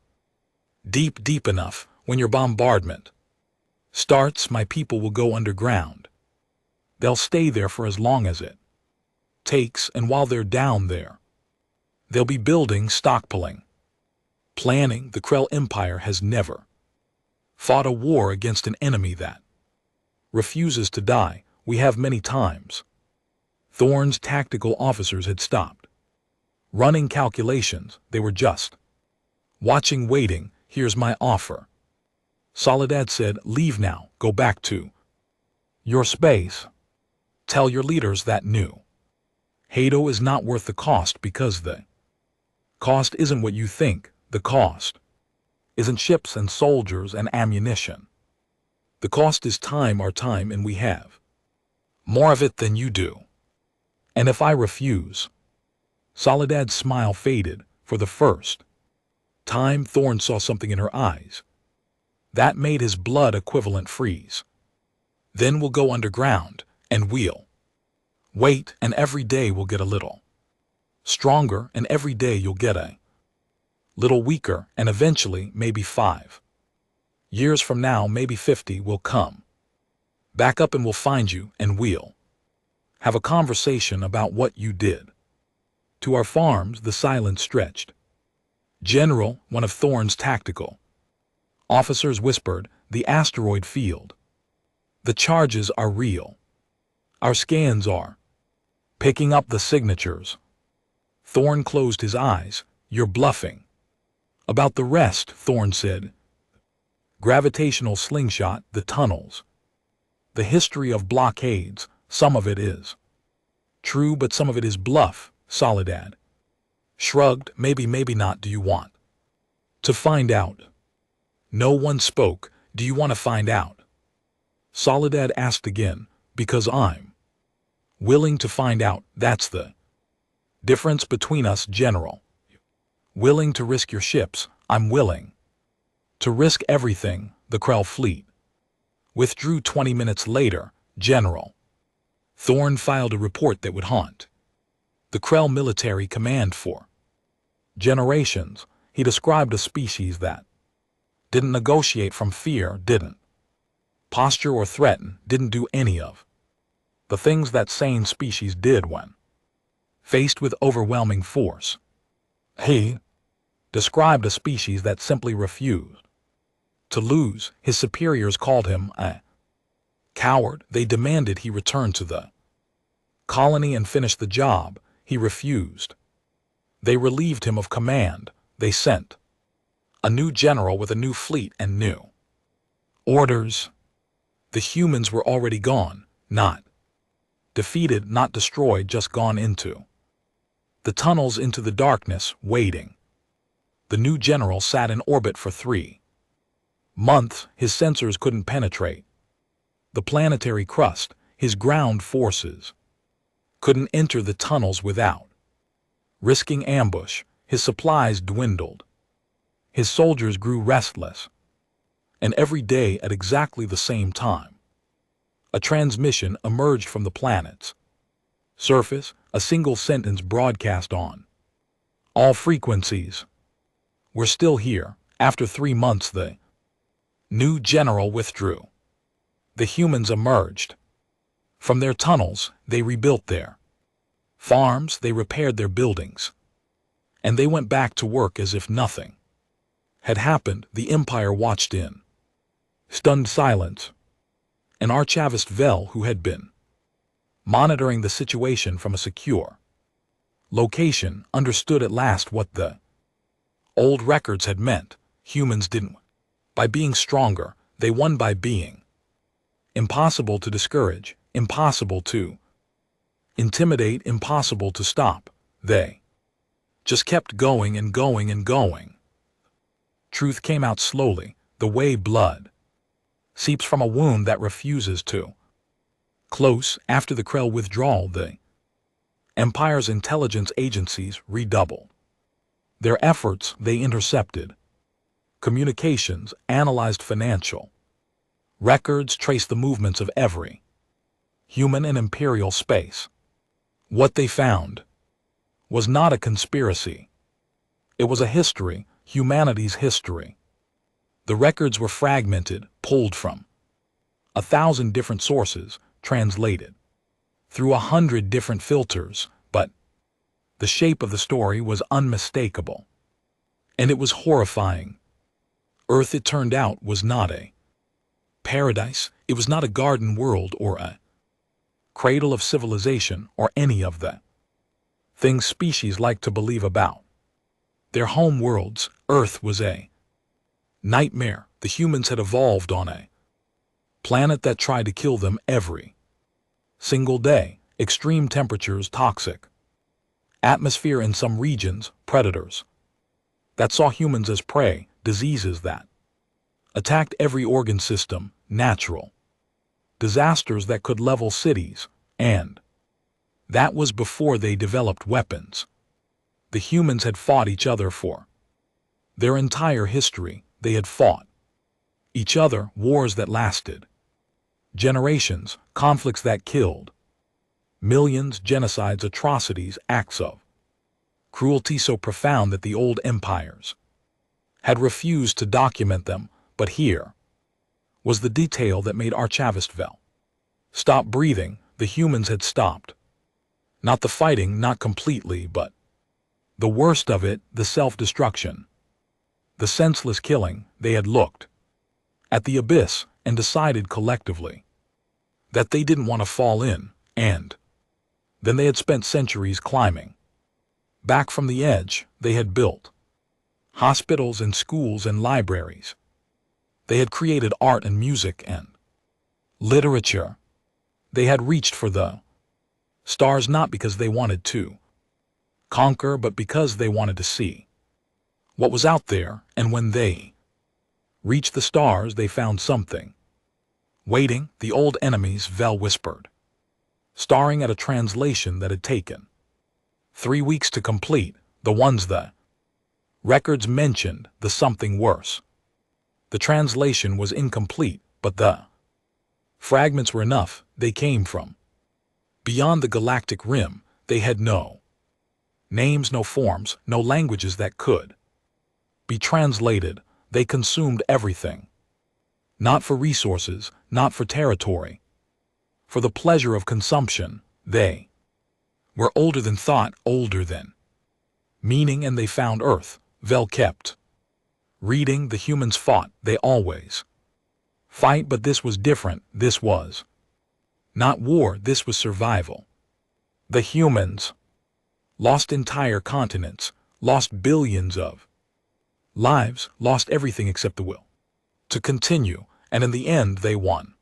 deep enough? When your bombardment starts, my people will go underground. They'll stay there for as long as it takes, and while they're down there, they'll be building, stockpiling, planning. The Krell Empire has never fought a war against an enemy that refuses to die. We have many times. Thorn's tactical officers had stopped running calculations. They were just watching, waiting. Here's my offer. Soledad said, leave now. Go back to your space. Tell your leaders that new Hado is not worth the cost, because the cost isn't what you think. The cost isn't ships and soldiers and ammunition. The cost is time, our time, and we have more of it than you do. And if I refuse? Soledad's smile faded. For the first time, Thorn saw something in her eyes that made his blood equivalent freeze. Then we'll go underground, and we'll wait, and every day we'll get a little stronger, and every day you'll get a little weaker, and eventually, maybe 5 years from now, maybe 50, we'll come back up and we'll find you, and we'll have a conversation about what you did To our farms the silence stretched. General, one of Thorne's tactical officers whispered, the asteroid field. The charges are real. Our scans are picking up the signatures. Thorne closed his eyes. You're bluffing. About the rest, Thorne said. Gravitational slingshot, the tunnels. The history of blockades, some of it is true, but some of it is bluff, Soledad shrugged. Maybe not. Do you want to find out? No one spoke. Do you want to find out? Soledad asked again. Because I'm willing to find out. That's the difference between us, General. Willing to risk your ships. I'm willing to risk everything. The Krell fleet withdrew 20 minutes later, General. Thorne filed a report that would haunt the Krell military command for generations. He described a species that didn't negotiate from fear, didn't posture or threaten, didn't do any of the things that sane species did when faced with overwhelming force. He described a species that simply refused to lose. His superiors called him a coward. They demanded he return to the colony and finish the job. He refused. They relieved him of command. They sent a new general with a new fleet and new orders. The humans were already gone, not defeated, not destroyed, just gone into the tunnels, into the darkness, waiting. The new general sat in orbit for 3 months. His sensors couldn't penetrate the planetary crust. His ground forces couldn't enter the tunnels without risking ambush. His supplies dwindled. His soldiers grew restless. And every day at exactly the same time, a transmission emerged from the planet's surface, a single sentence broadcast on all frequencies. We're still here. After 3 months, the new general withdrew. The humans emerged from their tunnels. They rebuilt their farms, they repaired their buildings, and they went back to work as if nothing had happened. The Empire watched in stunned silence. And Archivist Vel, who had been monitoring the situation from a secure location, understood at last what the old records had meant. Humans didn't win by being stronger, they won by being impossible to discourage, impossible to intimidate, impossible to stop. They just kept going and going and going. Truth came out slowly, the way blood seeps from a wound that refuses to close. After the Krell withdrawal, the Empire's intelligence agencies redoubled their efforts. They intercepted communications, analyzed financial records, traced the movements of every human in Imperial space. What they found was not a conspiracy. It was a history, humanity's history. The records were fragmented, pulled from 1,000 different sources, translated through 100 different filters, but the shape of the story was unmistakable. And it was horrifying. Earth, it turned out, was not a paradise. It was not a garden world or a cradle of civilization or any of the things species like to believe about their home worlds. Earth was a nightmare. The humans had evolved on a planet that tried to kill them every single day. Extreme temperatures, toxic atmosphere in some regions, predators that saw humans as prey, diseases that attacked every organ system, natural disasters that could level cities, and that was before they developed weapons. The humans had fought each other for their entire history. They had fought each other, wars that lasted generations, conflicts that killed millions, genocides, atrocities, acts of cruelty so profound that the old empires had refused to document them. But here was the detail that made Archivist Vel stop breathing. The humans had stopped. Not the fighting, not completely, but The worst of it, the self-destruction. The senseless killing. They had looked at the abyss and decided collectively that they didn't want to fall in, and then they had spent centuries climbing back from the edge. They had built hospitals and schools and libraries. They had created art and music and literature. They had reached for the stars not because they wanted to conquer, but because they wanted to see what was out there. And when they reached the stars, they found something waiting. The old enemies, Vel whispered, staring at a translation that had taken 3 weeks to complete. The ones the records mentioned, the something worse. The translation was incomplete, but the fragments were enough. They came from beyond the galactic rim. They had no names, no forms, no languages that could be translated. They consumed everything. Not for resources, not for territory. For the pleasure of consumption. They were older than thought, older than meaning, and they found Earth. Vel kept reading. The humans fought. They always fight, but this was different. This was not war, this was survival. The humans lost entire continents, lost billions of lives, lost everything except the will to continue, and in the end they won.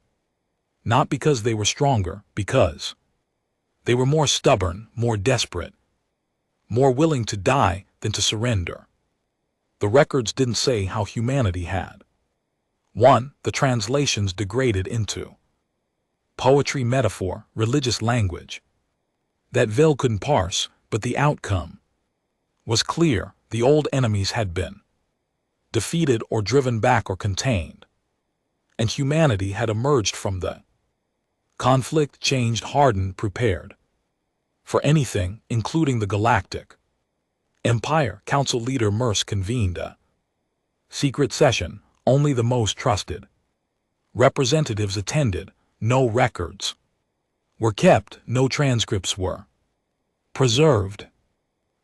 Not because they were stronger, because they were more stubborn, more desperate, more willing to die than to surrender. The records didn't say how humanity had won. The translations degraded into poetry, metaphor, religious language that Vel couldn't parse, but the outcome was clear. The old enemies had been defeated or driven back or contained, and humanity had emerged from the conflict, changed, hardened, prepared for anything, including the Galactic Empire. Council leader Merce convened a secret session. Only the most trusted representatives attended. No records were kept, no transcripts were preserved.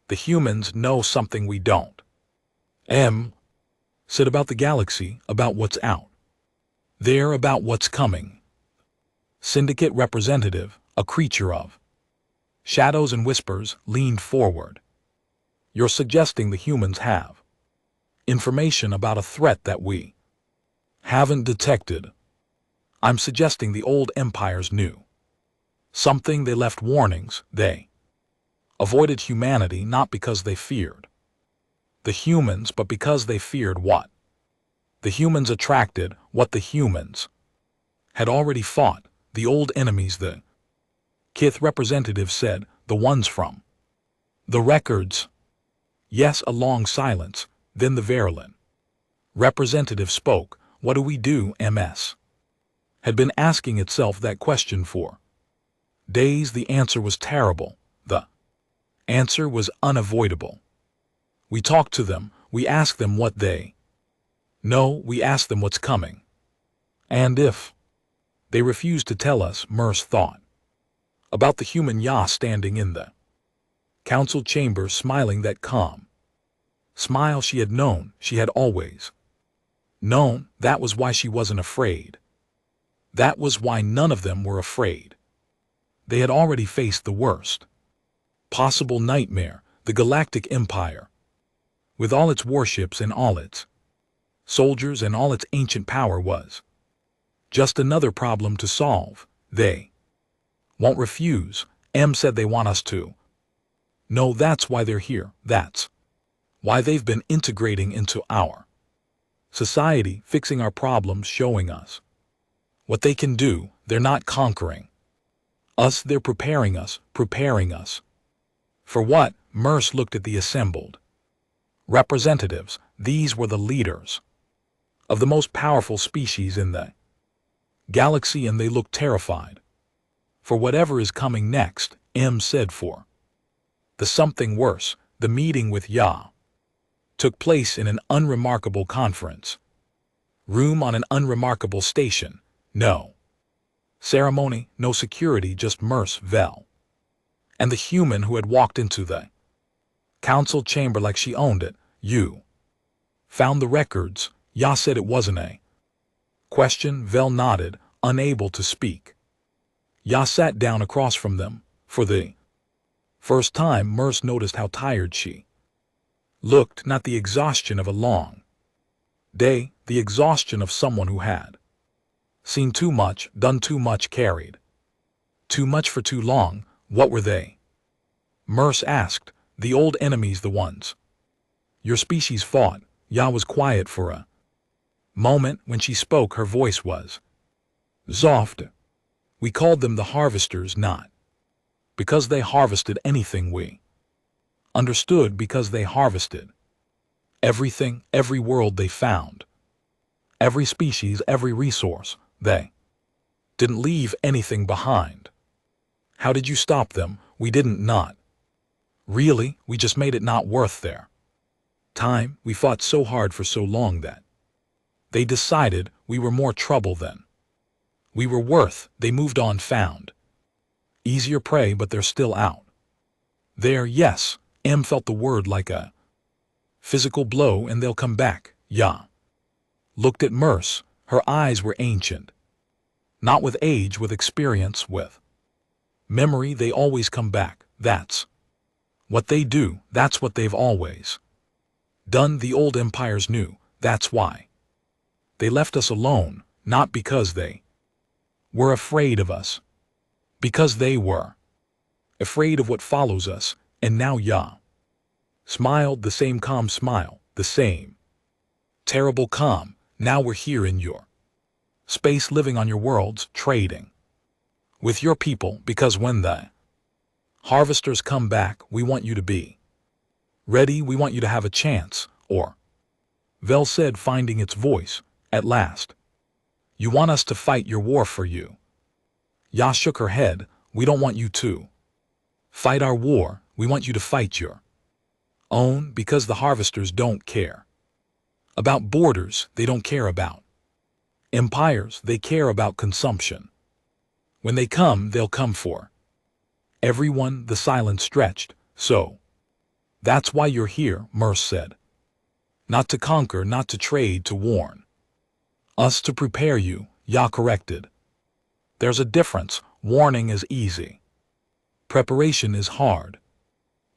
The humans know something we don't. Said about the galaxy, about what's out there, about what's coming. Syndicate representative, a creature of shadows and whispers, leaned forward. You're suggesting the humans have information about a threat that we haven't detected. I'm suggesting the old empires knew something. They left warnings. They avoided humanity not because they feared the humans, but because they feared what the humans attracted, what the humans had already fought. The old enemies, the Kith representative said, the ones from the records. Yes, a long silence. Then the Verlin representative spoke. What do we do? MS had been asking itself that question for days. The answer was terrible. The answer was unavoidable. We talked to them. We asked them what they know. We asked them what's coming. And if they refused to tell us, Merce thought about the human Ya standing in the council chamber, smiling that calm smile she had known, she had always known. That was why she wasn't afraid. That was why none of them were afraid. They had already faced the worst possible nightmare. The Galactic Empire, with all its warships and all its soldiers and all its ancient power, was just another problem to solve. They won't refuse. Said they want us to. No, that's why they're here. That's why they've been integrating into our society, fixing our problems, showing us what they can do. They're not conquering us, they're preparing us. Preparing us for what? Merce looked at the assembled representatives. These were the leaders of the most powerful species in the galaxy, and they looked terrified for whatever is coming next. Said for the something worse. The meeting with Ya took place in an unremarkable conference room on an unremarkable station. No ceremony, no security, just Merce, Vel, and the human who had walked into the Council chamber like she owned it. You found the records. Ya said it wasn't a question. Vel nodded, unable to speak. Ya sat down across from them. For the first time, Merce noticed how tired she looked, not the exhaustion of a long day, the exhaustion of someone who had seen too much, done too much, carried too much for too long. What were they? Merce asked. The old enemies, the ones your species fought. Ya was quiet for a moment. When she spoke, her voice was soft. We called them the harvesters, not because they harvested anything. We understood because they harvested everything, every world they found, every species, every resource. They didn't leave anything behind. How did you stop them? We didn't. Not really. We just made it not worth their time. We fought so hard for so long that they decided we were more trouble than we were worth. They moved on, found easier prey, but they're still out there. Yes, M felt the word like a physical blow, and they'll come back. Ya looked at Merce. Her eyes were ancient. Not with age, with experience, with memory. They always come back. That's what they do. That's what they've always done. The old empires knew. That's why they left us alone, not because they were afraid of us, because they were afraid of what follows us. And now Ya smiled, the same calm smile, the same terrible calm. Now we're here in your space, living on your worlds, trading with your people, because when the harvesters come back, we want you to be ready. We want you to have a chance. Or, Vel said, finding its voice at last, you want us to fight your war for you. Ya shook her head. We don't want you to fight our war. We want you to fight your own, because the harvesters don't care about borders. They don't care about empires. They care about consumption. When they come, they'll come for everyone. The silence stretched. So that's why you're here, Merce said. Not to conquer, not to trade, to warn us, to prepare you. Ya corrected. There's a difference. Warning is easy. Preparation is hard.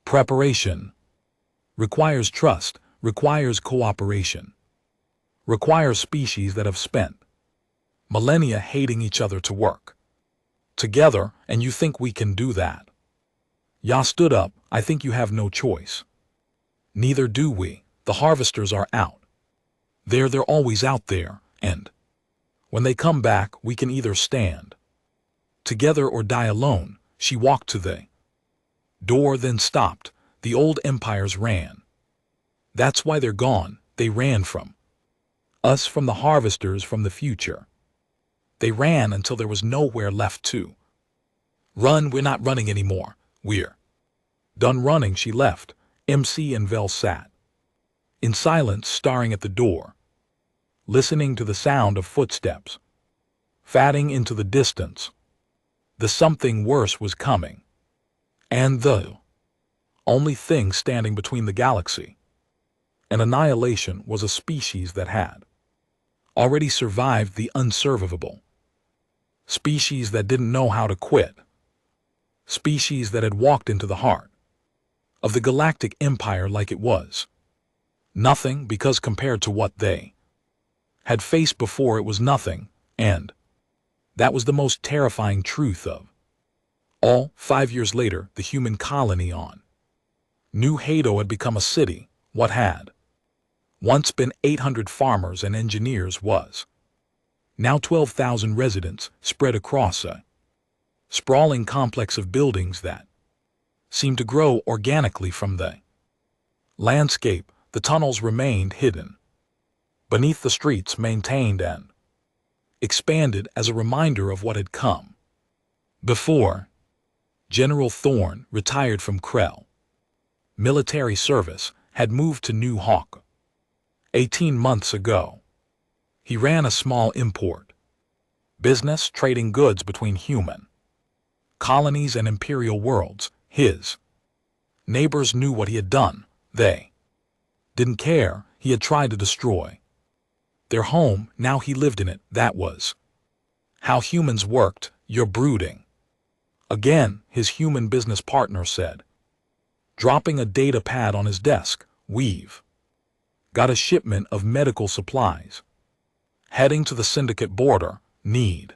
Preparation requires trust, requires cooperation, requires species that have spent millennia hating each other to work together, and you think we can do that? Ya stood up. I think you have no choice. Neither do we. The harvesters are out there. They're always out there, and when they come back, we can either stand together or die alone. She walked to the door, then stopped. The old empires ran. That's why they're gone. They ran from us, from the harvesters, from the future. They ran until there was nowhere left to run. We're not running anymore. We're done running. She left. MC and Vel sat in silence, staring at the door, listening to the sound of footsteps fading into the distance. The something worse was coming, and the only thing standing between the galaxy and annihilation was a species that had already survived the unsurvivable, species that didn't know how to quit, species that had walked into the heart of the Galactic Empire like it was nothing, because compared to what they had faced before, it was nothing. And that was the most terrifying truth of all. 5 years later, the human colony on New Hado had become a city. What had once been 800 farmers and engineers was now 12,000 residents spread across a sprawling complex of buildings that seemed to grow organically from the landscape. The tunnels remained hidden beneath the streets, maintained and expanded as a reminder of what had come before. General Thorne, retired from Krell military service, had moved to New Hawk 18 months ago. He ran a small import business, trading goods between human colonies and imperial worlds. His Neighbors knew what he had done. They didn't care. He had tried to destroy their home. Now he lived in it. That was how humans worked. You're brooding. Again, his human business partner said, dropping a data pad on his desk. We've got a shipment of medical supplies heading to the syndicate border. Need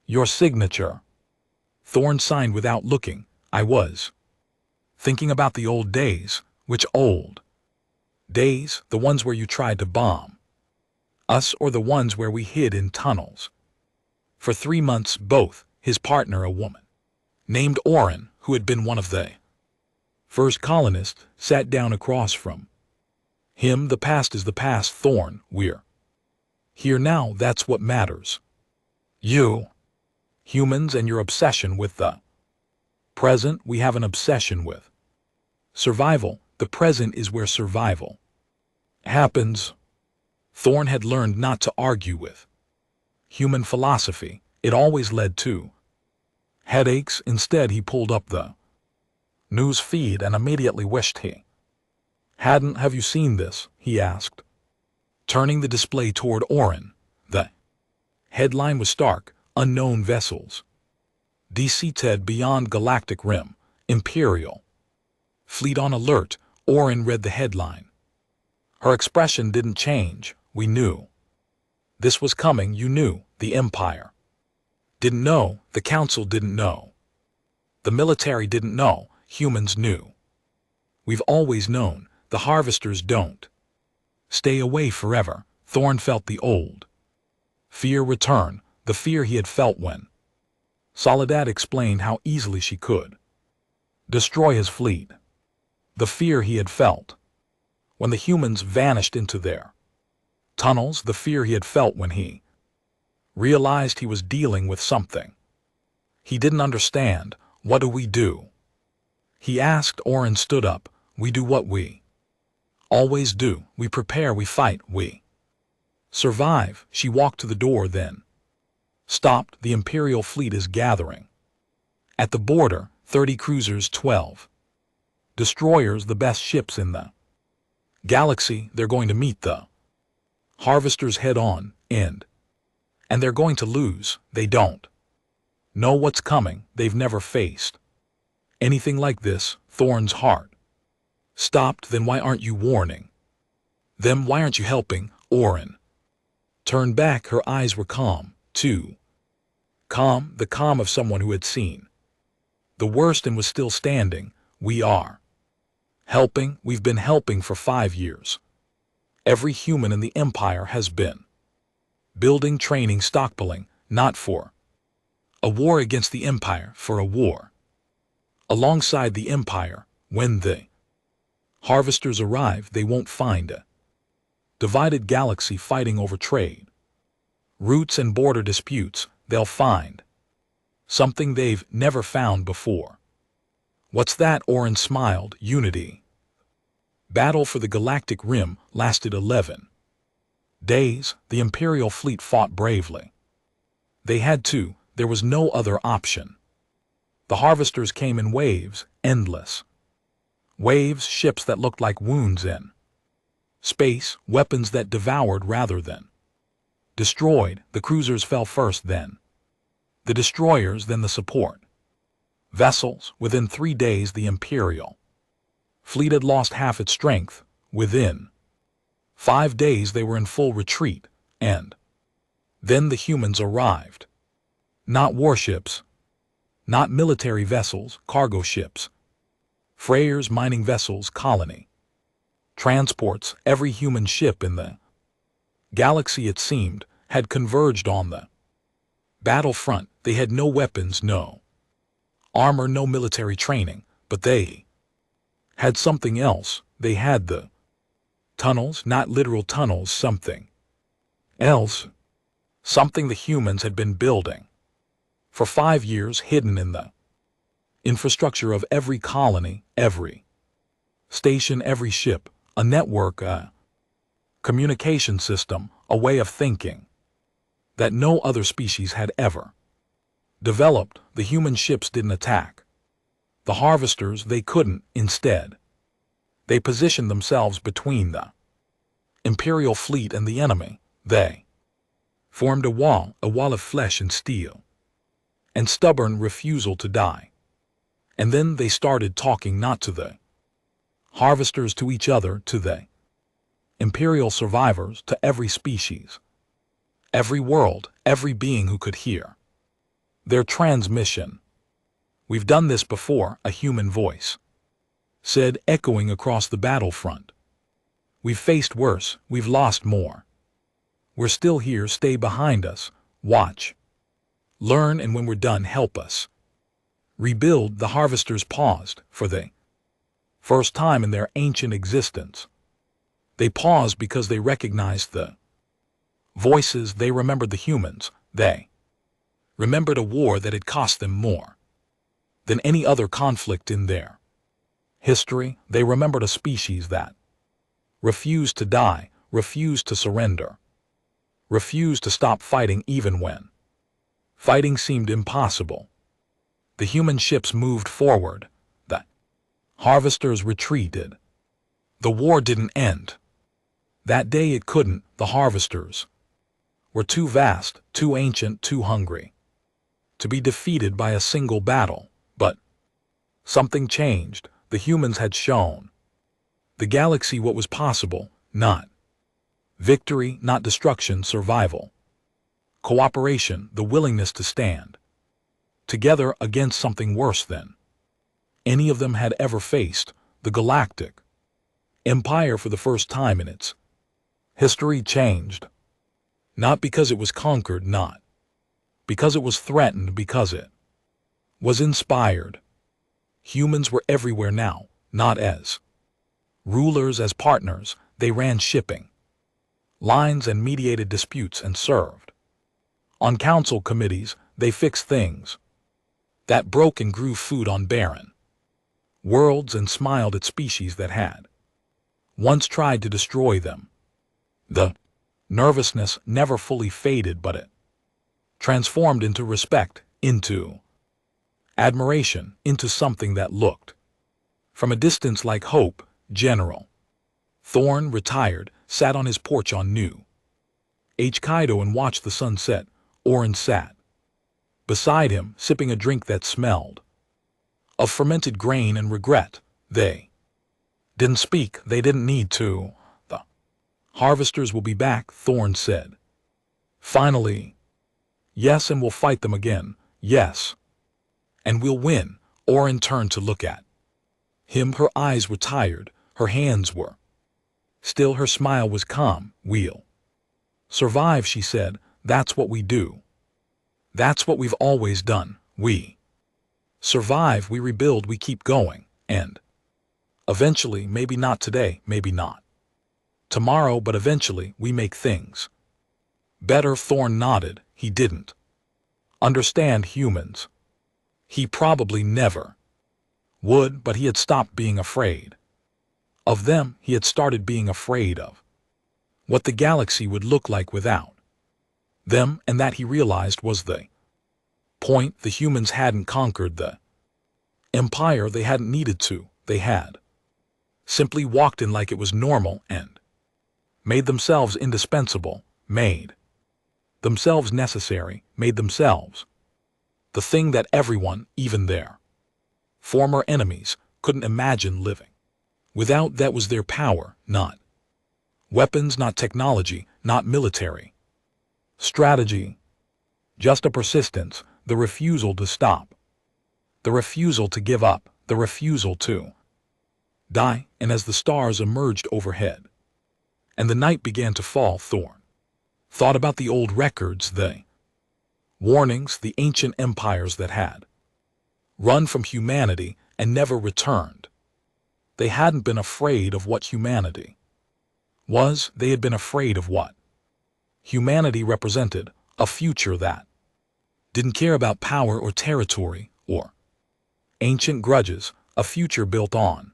your signature. Thorne signed without looking. I was thinking about the old days. Which old days? The ones where you tried to bomb us, or the ones where we hid in tunnels for 3 months? Both. His partner, a woman named Oren, who had been one of the first colonists, sat down across from him. The past is the past, Thorne. We're here now. That's what matters. You humans and your obsession with the present. We have an obsession with survival. The present is where survival happens. Thorne had learned not to argue with human philosophy. It always led to headaches. Instead, he pulled up the news feed and immediately wished he hadn't. Have you seen this? He asked, turning the display toward Oren. The headline was stark. Unknown vessels DC'd beyond galactic rim. Imperial fleet on alert. Oren read the headline. Her expression didn't change. We knew this was coming. You knew. The Empire didn't know. The Council didn't know. The military didn't know. Humans knew. We've always known. The harvesters don't stay away forever. Thorne felt the old fear return, the fear he had felt when Soledad explained how easily she could destroy his fleet. The fear he had felt when the humans vanished into their tunnels. The fear he had felt when he realized he was dealing with something he didn't understand. What do we do? He asked. Oren stood up. We do what we always do. We prepare, we fight, we survive. She walked to the door, then stopped. The Imperial fleet is gathering at the border. 30 cruisers, 12 destroyers, the best ships in the galaxy. They're going to meet the harvesters head on, and they're going to lose. They don't know what's coming. They've never faced anything like this. Thorne's heart stopped. Then why aren't you warning them? Why aren't you helping? Oren turned back. Her eyes were calm, too calm, the calm of someone who had seen the worst and was still standing. We are helping. We've been helping for 5 years. Every human in the Empire has been building, training, stockpiling, not for a war against the Empire, for a war alongside the Empire. When the harvesters arrive, they won't find a divided galaxy fighting over trade routes and border disputes. They'll find something they've never found before. What's that? Oren smiled. Unity. Battle for the galactic rim lasted 11 days. The Imperial fleet fought bravely. They had to. There was no other option. The harvesters came in waves, endless waves, ships that looked like wounds in space, weapons that devoured rather than destroyed. The cruisers fell first, then the destroyers, then the support vessels. Within 3 days, the Imperial fleet had lost half its strength. Within 5 days, they were in full retreat, and then the humans arrived. Not warships, not military vessels, cargo ships, freighters, mining vessels, colony transports. Every human ship in the galaxy, it seemed, had converged on the battlefront. They had no weapons, no armor, no military training, but they had something else. They had the tunnels, not literal tunnels, something else, something the humans had been building for 5 years, hidden in the infrastructure of every colony, every station, every ship, a network, a communication system, a way of thinking that no other species had ever developed. The human ships didn't attack. The harvesters, they couldn't. Instead, they positioned themselves between the Imperial fleet and the enemy. They formed a wall of flesh and steel, and stubborn refusal to die. And then they started talking, not to the harvesters, to each other, to the Imperial survivors, to every species, every world, every being who could hear their transmission. "We've done this before," a human voice said, echoing across the battlefront. "We've faced worse, we've lost more. We're still here. Stay behind us, watch, learn, and when we're done, help us rebuild." The harvesters paused for the first time in their ancient existence. They paused because they recognized the voices. They remembered the humans. They remembered a war that had cost them more than any other conflict in their history. They remembered a species that refused to die, refused to surrender, refused to stop fighting even when fighting seemed impossible. The human ships moved forward. The harvesters retreated. The war didn't end. That day it couldn't. The harvesters were too vast, too ancient, too hungry to be defeated by a single battle. But something changed. The humans had shown the galaxy what was possible. Not victory, not destruction, survival, cooperation, the willingness to stand together against something worse than any of them had ever faced. The Galactic Empire, for the first time in its history, changed. Not because it was conquered, not because it was threatened, because it was inspired. Humans were everywhere now, not as rulers, as partners. They ran shipping lines and mediated disputes and served on council committees. They fixed things that broke and grew food on barren worlds and smiled at species that had once tried to destroy them. The nervousness never fully faded, but it transformed into respect, into admiration, into something that looked from a distance like hope. General Thorne, retired, sat on his porch on New Kaido and watched the sun set. Orin sat beside him, sipping a drink that smelled of fermented grain and regret. They didn't speak. They didn't need to. "The harvesters will be back," Thorne said. "Finally." "Yes, and we'll fight them again." "Yes, and we'll win." Orin turned to look at him. Her eyes were tired. Her hands were still. Her smile was calm. "We'll survive," she said. "That's what we do. That's what we've always done. We survive, we rebuild, we keep going. And eventually, maybe not today, maybe not tomorrow, but eventually we make things better." Thorne nodded. He didn't understand humans. He probably never would, but he had stopped being afraid of them. He had started being afraid of what the galaxy would look like without them, and that, he realized, was the point. The humans hadn't conquered the empire. They hadn't needed to. They had simply walked in like it was normal and made themselves indispensable, made themselves necessary, made themselves the thing that everyone, even their former enemies, couldn't imagine living without. That was their power, not weapons, not technology, not military strategy, just a persistence, the refusal to stop, the refusal to give up, the refusal to die. And as the stars emerged overhead and the night began to fall, Thorne thought about the old records, the warnings, the ancient empires that had run from humanity and never returned. They hadn't been afraid of what humanity was. They had been afraid of what humanity represented, a future that didn't care about power or territory or ancient grudges, a future built on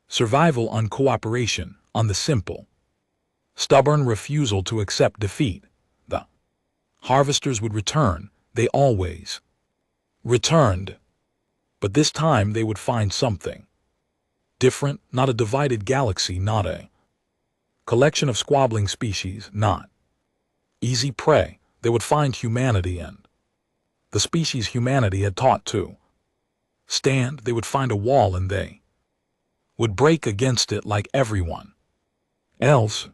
survival, on cooperation, on the simple, stubborn refusal to accept defeat. The harvesters would return. They always returned. But this time they would find something different, not a divided galaxy, not a collection of squabbling species, not easy prey. They would find humanity, and the species humanity had taught to stand. They would find a wall, and they would break against it like everyone else.